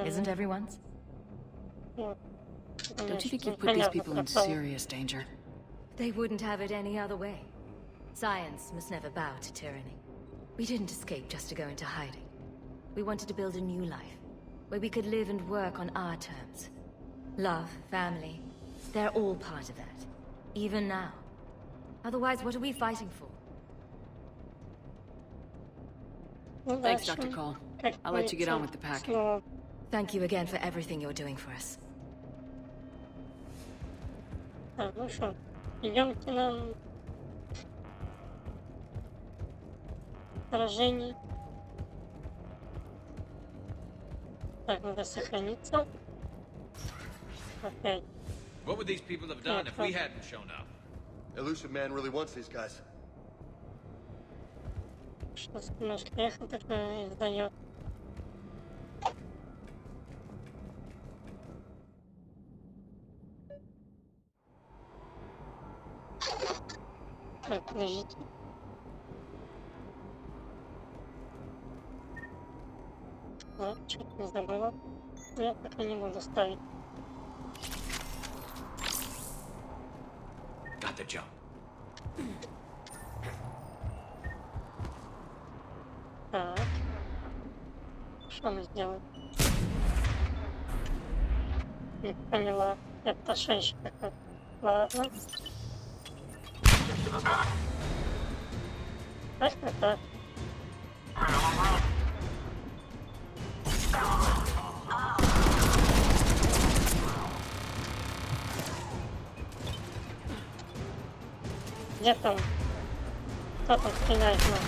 Isn't everyone's? Don't you think you put these people in serious danger? They wouldn't have it any other way. Science must never bow to tyranny. We didn't escape just to go into hiding. We wanted to build a new life, where we could live and work on our terms. Love, family, they're all part of that. Even now. Otherwise, what are we fighting for? Thanks, Dr. Cole. I'll let you get on with the packing. Thank you again for everything you're doing for us. Ну что, идемте на сражение. Так, надо сохраниться. Опять. What would these people have done if we hadn't shown up? Elusive man really wants these guys. Что немножко эхо такое издает. Так, подождите. Да, что-то не забыла. Я пока не буду ставить. Got the jump. Так. Что мы сделаем? Не поняла. Это что еще такое? Ладно. Так. Где там? Кто там стреляет в нас?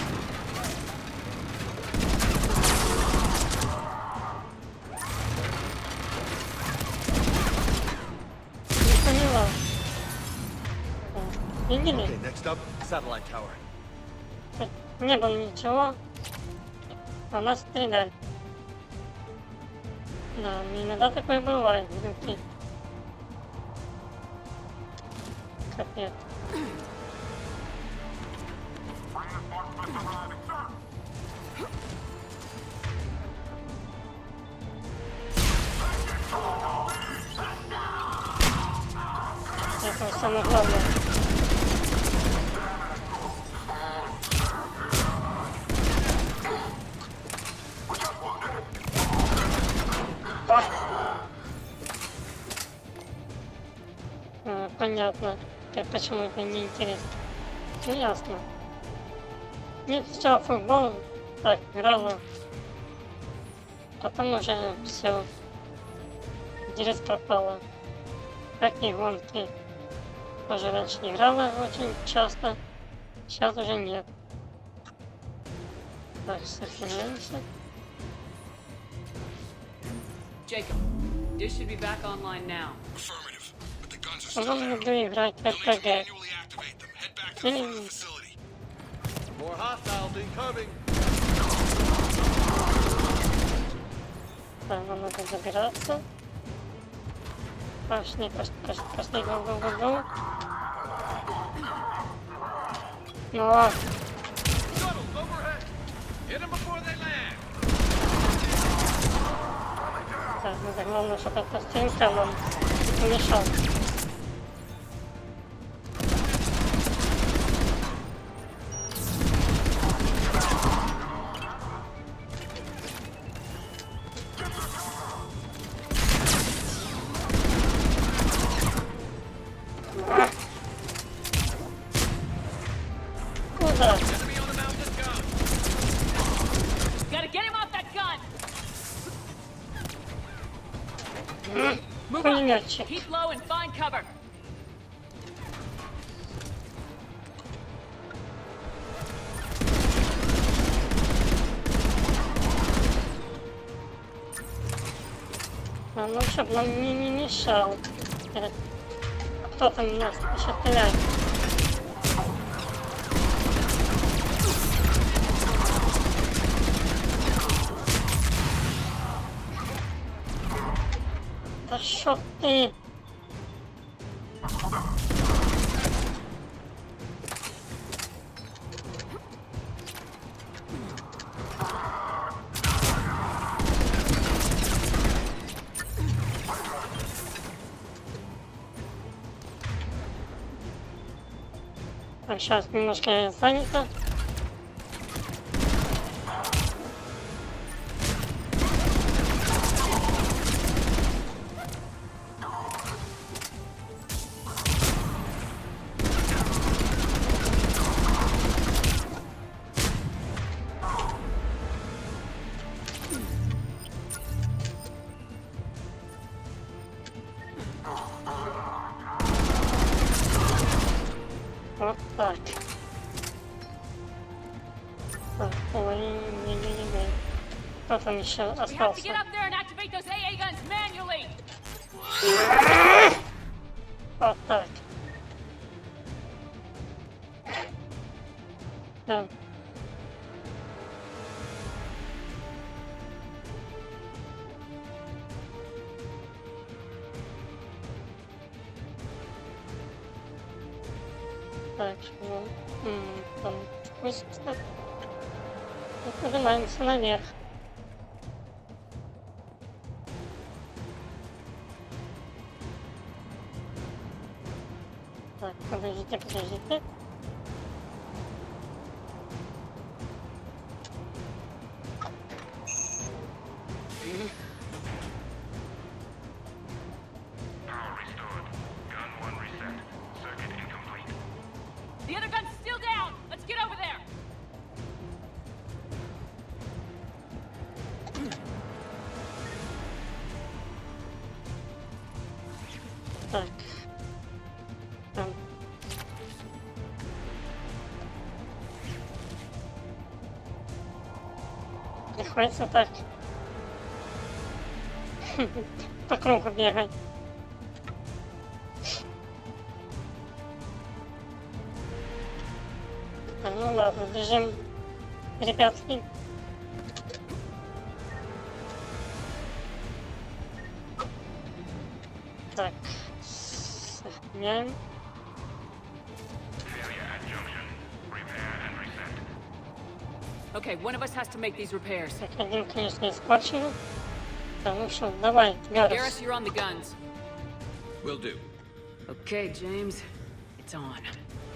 Не поняла. Видели? Okay, next up, satellite tower. Не было ничего. А нас стреляли. Да, иногда такое бывает внутри. Капец. Это самое главное. Понятно, почему это не интересно. Ну ясно. Нет, сначала футбол так играла, потом уже все. Интерес пропало. Как и гонки. Тоже раньше играла очень часто, сейчас уже нет. Так, сохраняемся. Jacob, this should be back online now. По-моему, люблю играть в РПГ. More hostiles incoming. Так, нам надо забираться. Пошли, go. Ну, так, надо главное, чтобы эта стенка нам не мешала. Gotta get him off that gun! Move up! Keep low and find cover! Ну, чтоб нам не мешал. Кто там у нас еще стреляет? Да шо ты? Так, сейчас немножко занято. Вот так. Так, ой, не. Кто там еще остался? Вот так. Да. Так, ну, там спуститься. И поднимаемся наверх. Так, подождите. The other gun's still down! Let's get over there! Так. Там. Приходится так. По кругу бегать. Ну ладно, бежим, ребятки. Так, сохраняем. Okay, one of us has to make these repairs. Так, один, конечно, испорчен. Да, ну что, давай, Гаррис. Garrus, you're on the guns. Will do. Okay, James, it's on.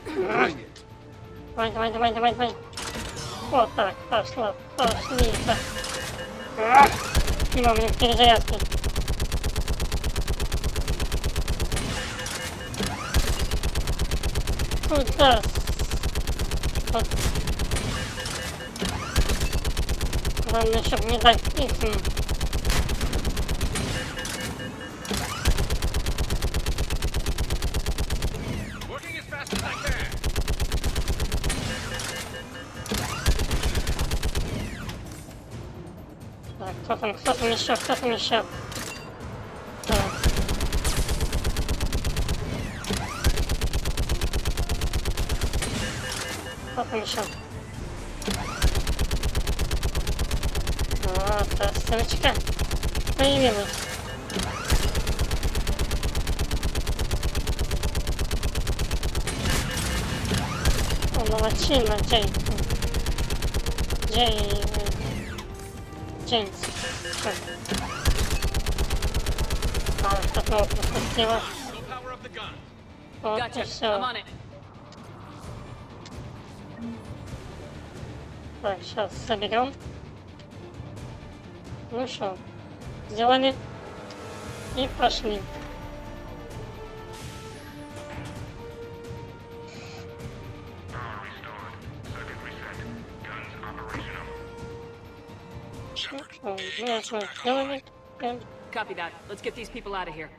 Давай. Вот так, пошли. Не мне перезарядки. Куда? Вот. Главное, чтобы не дать писем. Так, кто там еще? Так. Кто там еще? Вот, ссылочка появилась. О, молодчина, Джеймс. Так вот, красиво. Вот и все. Так, сейчас соберем. Ну что, сделали и пошли. Copy that. Let's get these people out of here.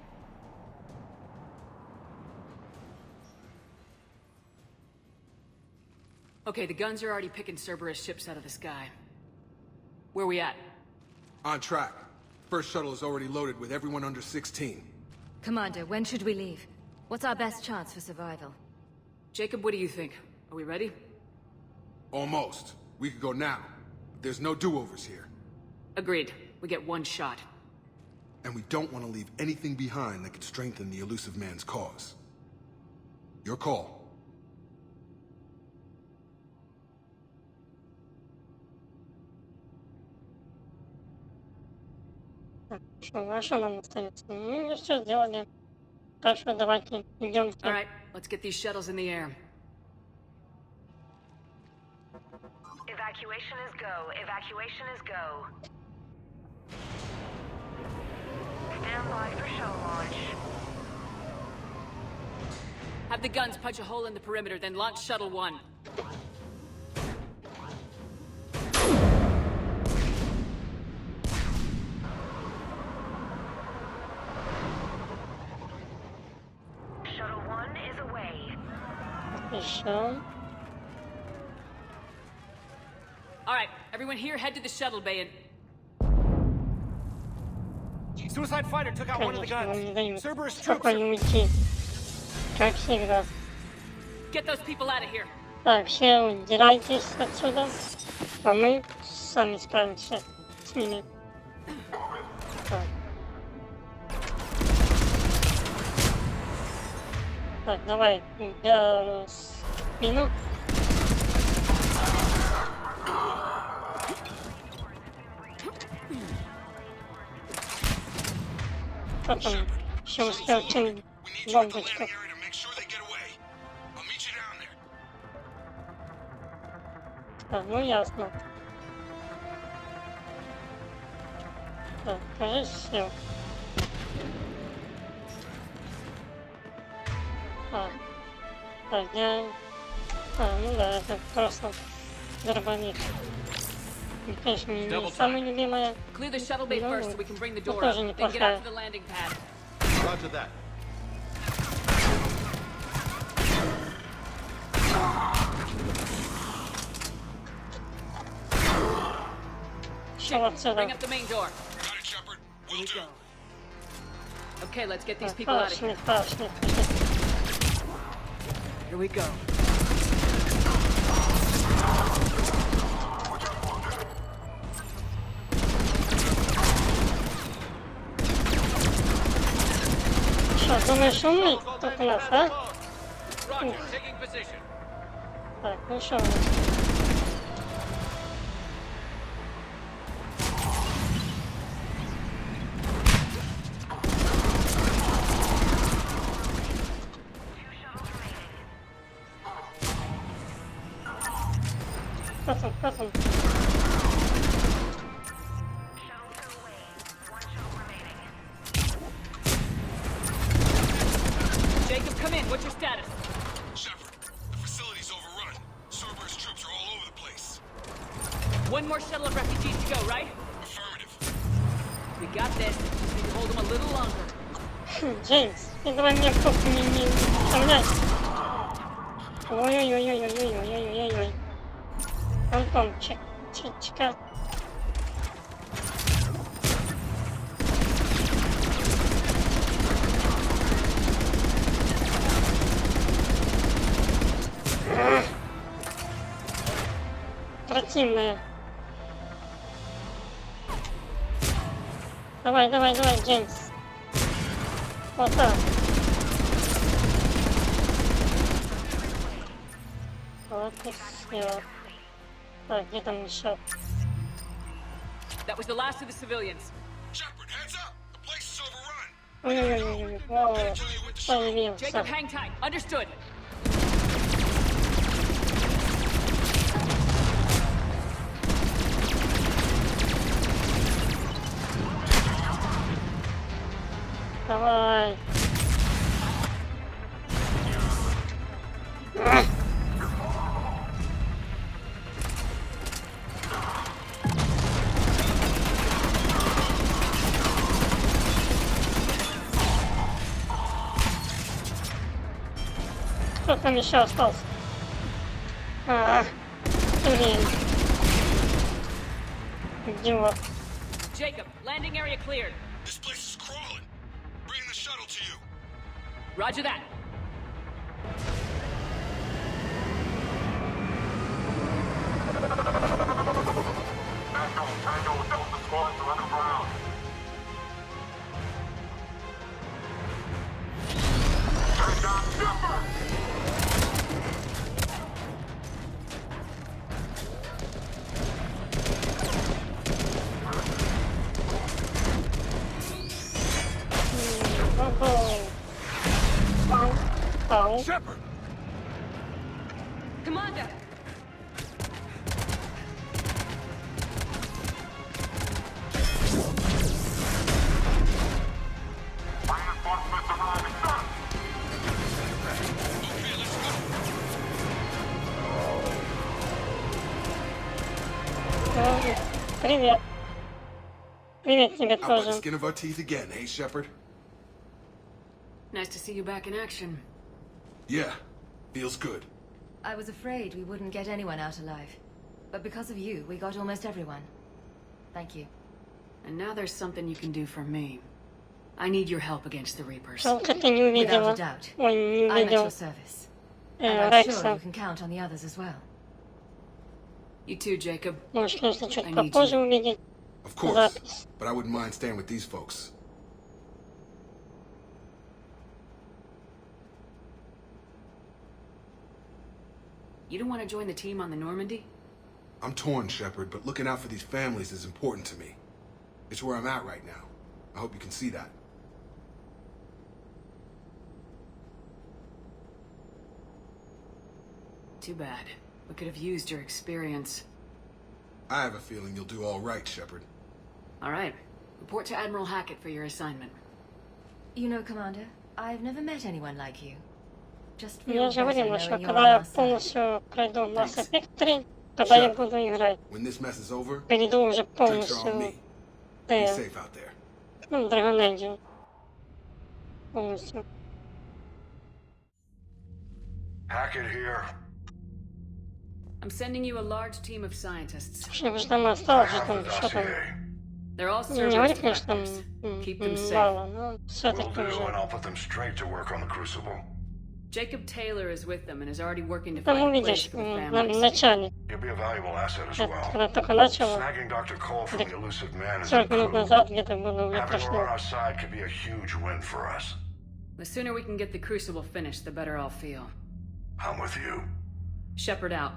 Okay, the guns are already picking Cerberus ships out of the sky. Where we at? On track. First shuttle is already loaded with everyone under 16. Commander, when should we leave? What's our best chance for survival? Jacob, what do you think? Are we ready? Almost. We could go now. There's no do-overs here. Agreed. We get one shot. And we don't want to leave anything behind that could strengthen the elusive man's cause. Your call. Хорошо, нам остается. Ну, все сделали. Хорошо, давайте идемте. All right, let's get these shuttles in the air. Evacuation is go. Evacuation is go. Stand by for shuttle launch. Have the guns punch a hole in the perimeter, then launch Shuttle 1. Shuttle 1 is away. Хорошо. All right, everyone here, head to the shuttle bay and... Suicide fighter took out one of the guns. Cerberus troops. Спокойно уйти. Как всегда. Get those people out of here. Так, все убирайтесь отсюда, а мы сами справимся с ними. Так. Так, давай, я спину. Кто там еще успел кинуть бомбочку? Так, ну ясно. Так, кажется, все. Так, я... ну да, это просто дробовик. Конечно, не самая любимая. Clear the shuttle bay first so we can bring the door тоже up. Then get out неплохая. to the landing pad. Roger that. Bring up the main door. Got it, Shepard. Will do. Okay, let's get these people out of here. Here we go. Что, думаешь, умный тут у нас, а? Roger, taking position. Так, ну что? Кто там? Jacob, come in. What's your status? Shepard, the facility's overrun. Cerberus troops are all over the place. One more shuttle of refugees to go, right? Affirmative. We got this. Just need to hold them a little longer. Джеймс, ты давай мне в кухню не вставляй. Ой-ой-ой-ой-ой-ой-ой-ой-ой-ой. Антон, чика. Противная. Давай, Джеймс. Вот так. Вот и все. Так, где там еще? That was the last of the civilians. Shepard, heads up! The place is overrun. Ой-ой-ой-ой, о, появился. Jacob, hang tight. Understood. Давай. Кто там еще остался? Блин. Идиот. Jacob, landing area cleared. This place is crawling. Bring the shuttle to you. Roger that. Shepard! Commander! Привет. Привет тебе Out by the тоже. skin of our teeth again, hey, Shepard? Nice to see you back in action. Yeah, feels good. I was afraid we wouldn't get anyone out alive. But because of you, we got almost everyone. Thank you. And now there's something you can do for me. I need your help against the Reapers. Жалко, ты не увидела. Without a doubt. Ой, не I'm at увидел your service. And I'm sure Рекса. you can count on the others as well. You too, Jacob. Можешь, конечно, чуть I need попозже you. увидеть Of course, запись. but I wouldn't mind staying with these folks. You don't want to join the team on the Normandy? I'm torn, Shepard, but looking out for these families is important to me. It's where I'm at right now. I hope you can see that. Too bad. We could have used your experience. I have a feeling you'll do all right, Shepard. All right. Report to Admiral Hackett for your assignment. You know, Commander, I've never met anyone like you. Just Я feel же better говорила, что knowing you're когда on я our side. полностью пройду Mass Effect 3, тогда я буду играть. When this mess is over, Перейду уже drinks are on полностью me. Be в safe out there. Драгонэдию. Полностью. Hackett here. I'm sending you a large team of scientists. Что же там осталось, что там? They're all Не говорит, Cerberus конечно, там defectors. Keep them safe. мало, но Will все-таки do, and уже. I'll put them straight to work on the Crucible. Jacob Taylor is with them and is already working to Там find a place увидишь for the в families. начале, You'll be a valuable asset as well. когда только начало, Snagging Dr. Cole from the elusive man is 40 a минут coup. назад где-то было уже Having her прошло. on our side could be a huge win for us. The sooner we can get the Crucible finished, the better I'll feel. I'm with you. Shepard out.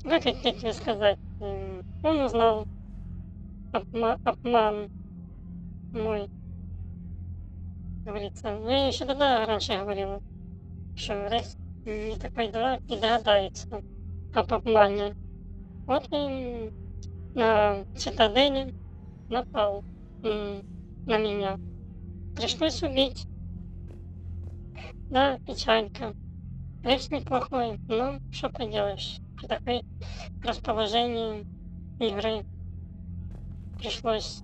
Ну, как тебе сказать, он узнал обман мой, говорится. Ну, я еще тогда раньше говорила, что Рекс не такой дурак, не догадается об обмане. Вот и на цитадели напал на меня. Пришлось убить. Да, печалька. Рекс неплохой, но что поделаешь. При такой расположении игры пришлось.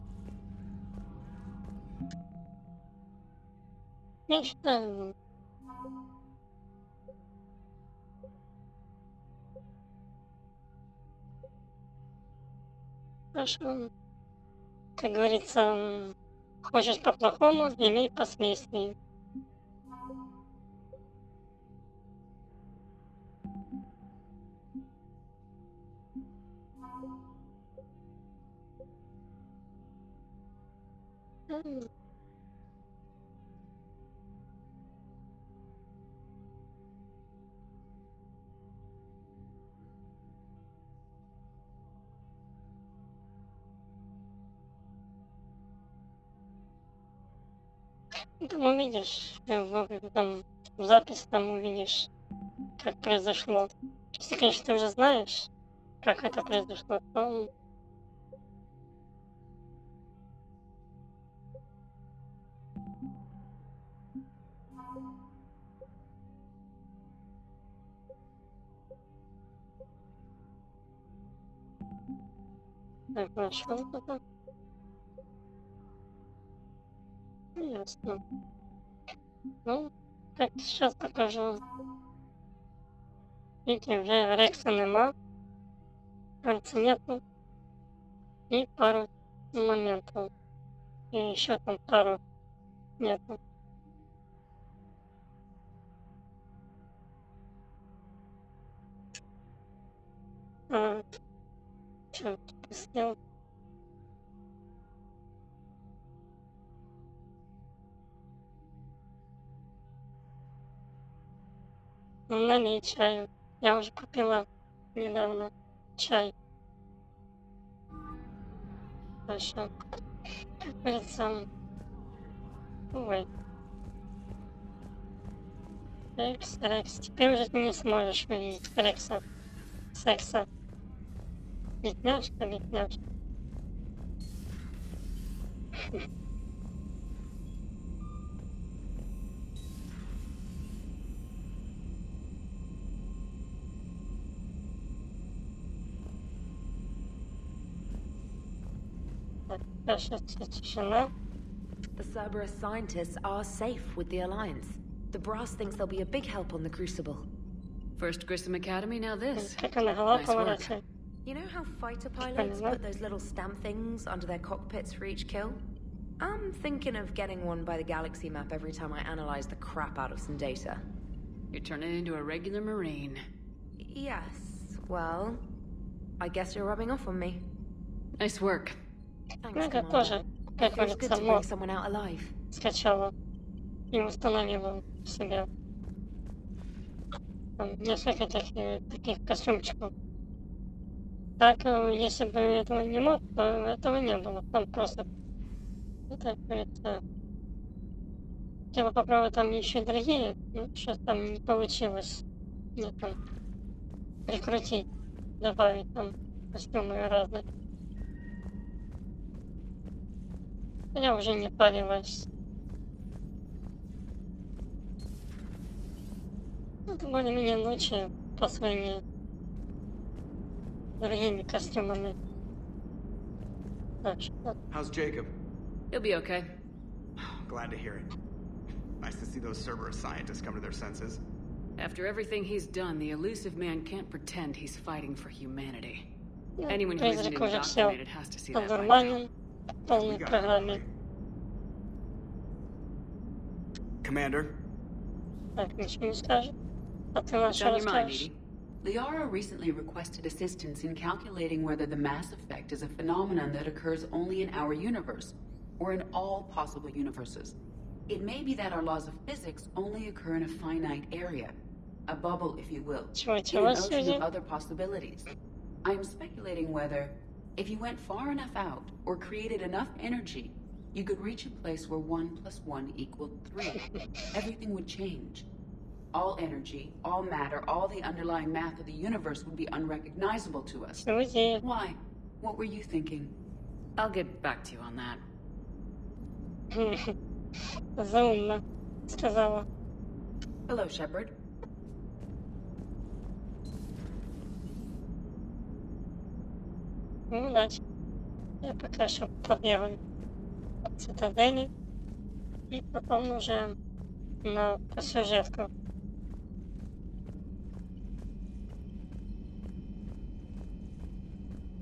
Я считаю, хорошо. Как говорится, хочешь по-плохому, имей последствия. Там увидишь, там в запись там увидишь, как произошло. Если, конечно, ты уже знаешь, как это произошло, то так, нашел это. Ясно. Ну, как сейчас покажу. Видите, уже Рекса нема, кольца нету. И пару моментов. И еще там пару нету. Что сделал? Налей чаю. Я уже купила недавно чай. Хорошо. Как говорится, ой. Рекс. Теперь уже ты не сможешь увидеть Рекса. Секса. Бедняжка. Тишина. The Cerberus scientists are safe with the Alliance. The brass thinks they'll be a big help on the Crucible. First Grissom Academy, now this. Nice work. You know how fighter pilots put those little stamp things under their cockpits for each kill? I'm thinking of getting one by the galaxy map every time I analyze the crap out of some data. You're turning into a regular Marine. Yes, well, I guess you're rubbing off on me. Nice work. Thanks, Я тоже, как Feels good говорится, to bring someone out alive. скачала и установила себе. Там несколько таких костюмчиков. Так, если бы этого не мог, то этого не было. Там просто, это, как говорится, хотела попробовать там еще и другие, но что-то там не получилось. Мне там прикрутить, добавить там костюмы разные. Я уже не парилась. Это более-менее лучше по сравнению с другими костюмами. Так что... How's Jacob? He'll be okay. Glad to hear it. Nice to see those Cerberus scientists come to their senses. After everything he's done, the elusive man can't pretend he's fighting for humanity. Anyone who isn't indoctrinated has to see that by now. Полной программе. Commander? Так, ничего не скажет. А ты What's что on your mind, расскажешь? Edie? Liara recently requested assistance in calculating whether the Mass Effect is a phenomenon that occurs only in our universe, or in all possible universes. It may be that our laws of physics only occur in a finite area, a bubble, if you will, in an ocean of other possibilities. I am speculating whether, if you went far enough out, or created enough energy, you could reach a place where 1 + 1 = 3. Everything would change. All energy, all matter, all the underlying math of the universe would be unrecognizable to us. Why? What were you thinking? I'll get back to you on that. Заумно сказала. Hello, Shepard. Ну, удачи. Я пока что побегаю в цитадели и потом уже на сюжетку.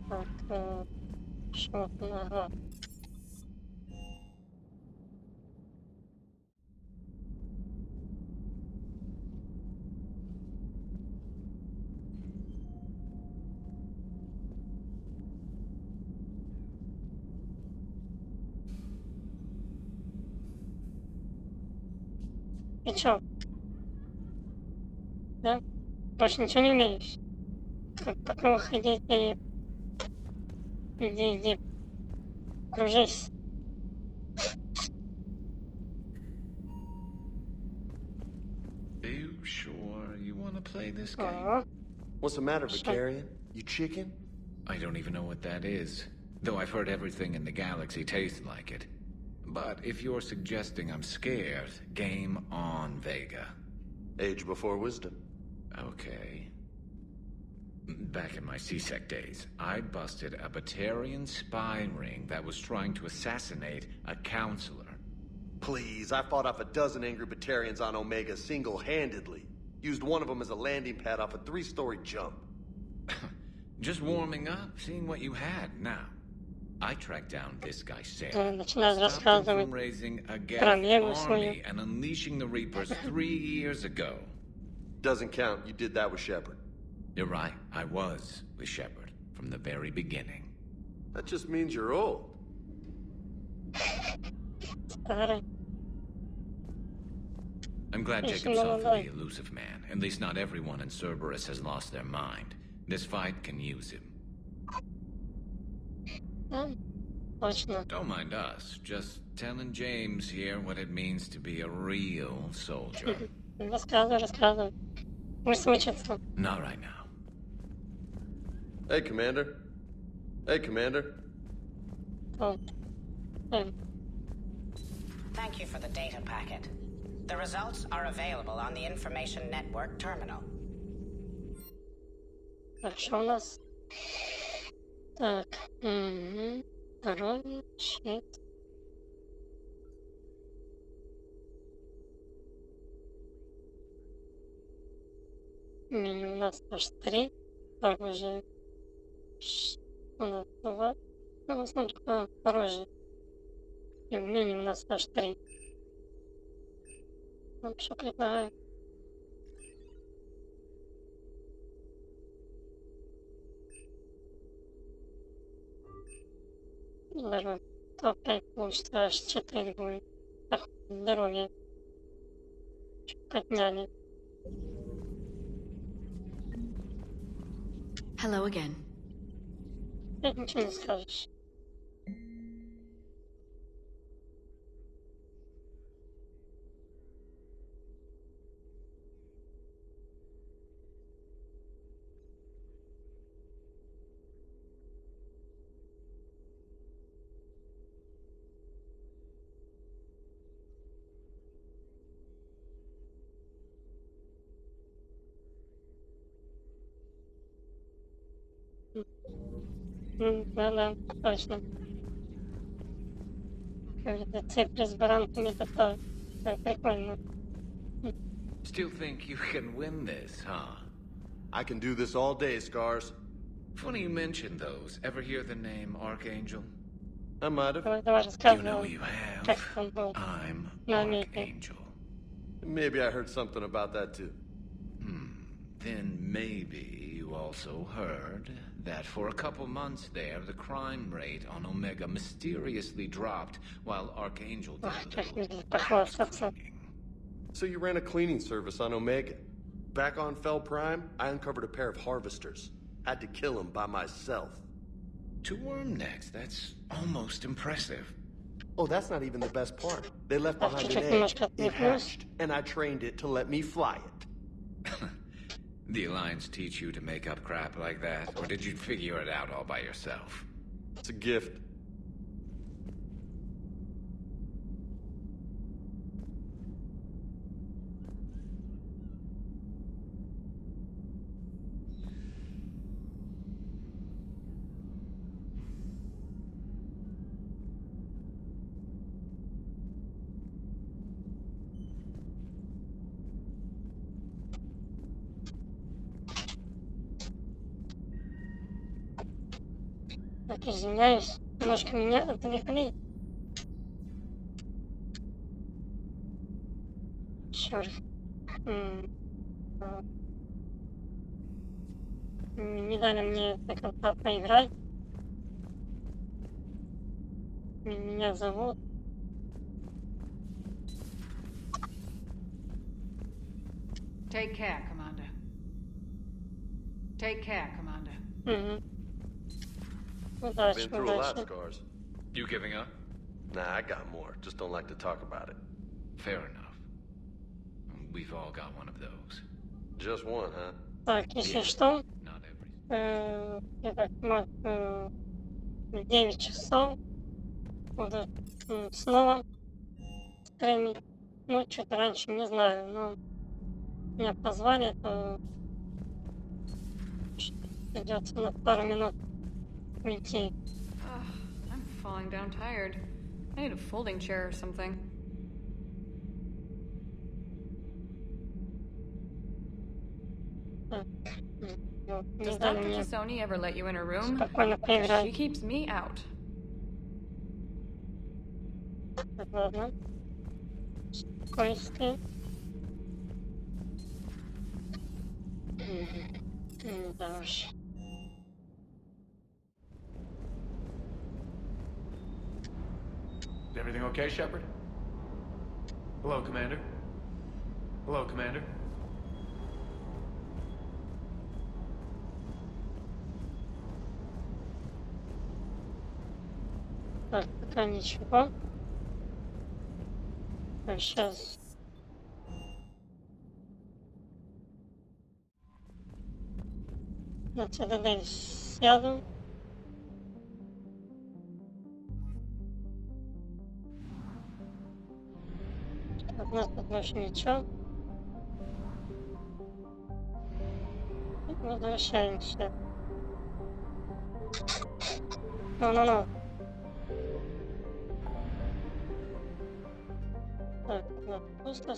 Так, что ага. И чё? Да? Больше ничего не умеешь? Как пока выходить и... Иди, кружись. Are you sure you want to play this game? What's the matter, Vicarian? You chicken? I don't even know what that is, though I've heard everything in the galaxy tastes like it. But if you're suggesting I'm scared, game on, Vega. Age before wisdom. Okay. Back in my C-Sec days, I busted a Batarian spy ring that was trying to assassinate a counselor. Please, I fought off a dozen angry Batarians on Omega single-handedly. Used one of them as a landing pad off a 3-story jump. Just warming up, seeing what you had. Now, I tracked down this guy, Sarah. Stopped him from raising a Geth army and unleashing the Reapers 3 years ago. Doesn't count. You did that with Shepard. You're right. I was with Shepard from the very beginning. That just means you're old. I'm glad Jacob saw through the elusive man. At least not everyone in Cerberus has lost their mind. This fight can use him. Don't mind us. Just telling James here what it means to be a real soldier. Рассказывай. Пусть учится. Not right now. Hey, Commander. Hey, Commander. Oh. Thank you for the data packet. The results are available on the Information Network terminal. Так, что у нас? Так, здоровье, щит. Меню у нас аж 3. Так, уже у нас 2. Ну, в основном только оружие. И в меню у нас аж 3. Ну, что предлагаю? Даже топ-5 получится аж 4 будет. Так, здоровье. Чуть подняли. Hello again. Опять ничего не скажешь. Да, точно. Какая-то цепь с баранками, это прикольно. Still think you can win this, huh? I can do this all day, Scars. Funny you mentioned those. Ever hear the name Archangel? I might have. You know you have. I'm Archangel. Maybe I heard something about that too. Then maybe you also heard that for a couple months there, the crime rate on Omega mysteriously dropped while Archangel did. So you ran a cleaning service on Omega. Back on Fel Prime, I uncovered a pair of harvesters. Had to kill them by myself. 2 worm necks, that's almost impressive. Oh, that's not even the best part. They left behind an egg. It hatched, and I trained it to let me fly it. The Alliance teach you to make up crap like that, or did you figure it out all by yourself? It's a gift. Так, извиняюсь, немножко меня отвлекли. Черт. Не дали мне до конца поиграть. Меня зовут. Take care, Commander. Take care, Commander. Been through a lot, Scars. You giving up? Nah, I got more. Just don't like to talk about it. Fair enough. We've all got one of those. Just one, huh? Так, если что, я так в 9 часов буду снова стримить. Ну, что-то раньше, не знаю, но меня позвали, то придется на пару минут уйти. I'm falling down tired. I need a folding chair or something. Does Dr. Tassoni ever let you in her room? She keeps me out. Ладно. Спокойствие. Да уж. Is everything okay, Shepard? Hello, Commander. Hello, Commander. Так, пока ничего. Сейчас. На цитадель сяду. От нас тут больше ничего. И возвращаемся. Ну. Так, да, пусто.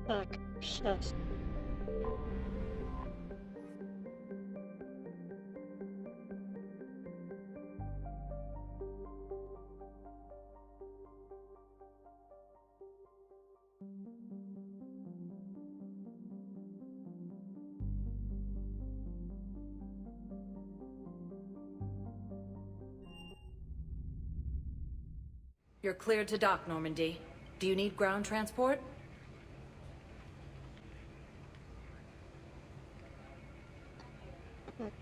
Так, сейчас. You're cleared to dock, Normandy. Do you need ground transport?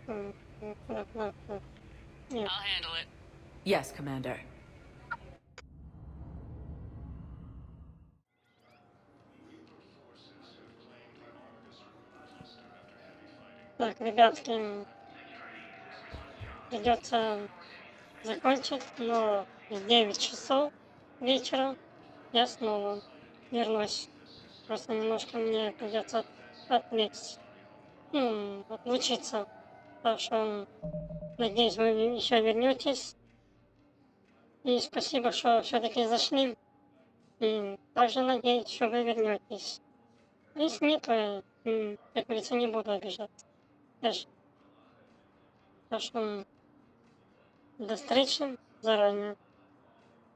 I'll handle it. Yes, Commander. Так, ребятки, придется закончить, но в 9 часов вечера я снова вернусь. Просто немножко мне придется отвлечься, отлучиться. Так что, надеюсь, вы еще вернетесь. И спасибо, что все-таки зашли. И также надеюсь, что вы вернетесь. Если нет, то, как говорится, не буду обижаться. Даже. Так что до встречи заранее.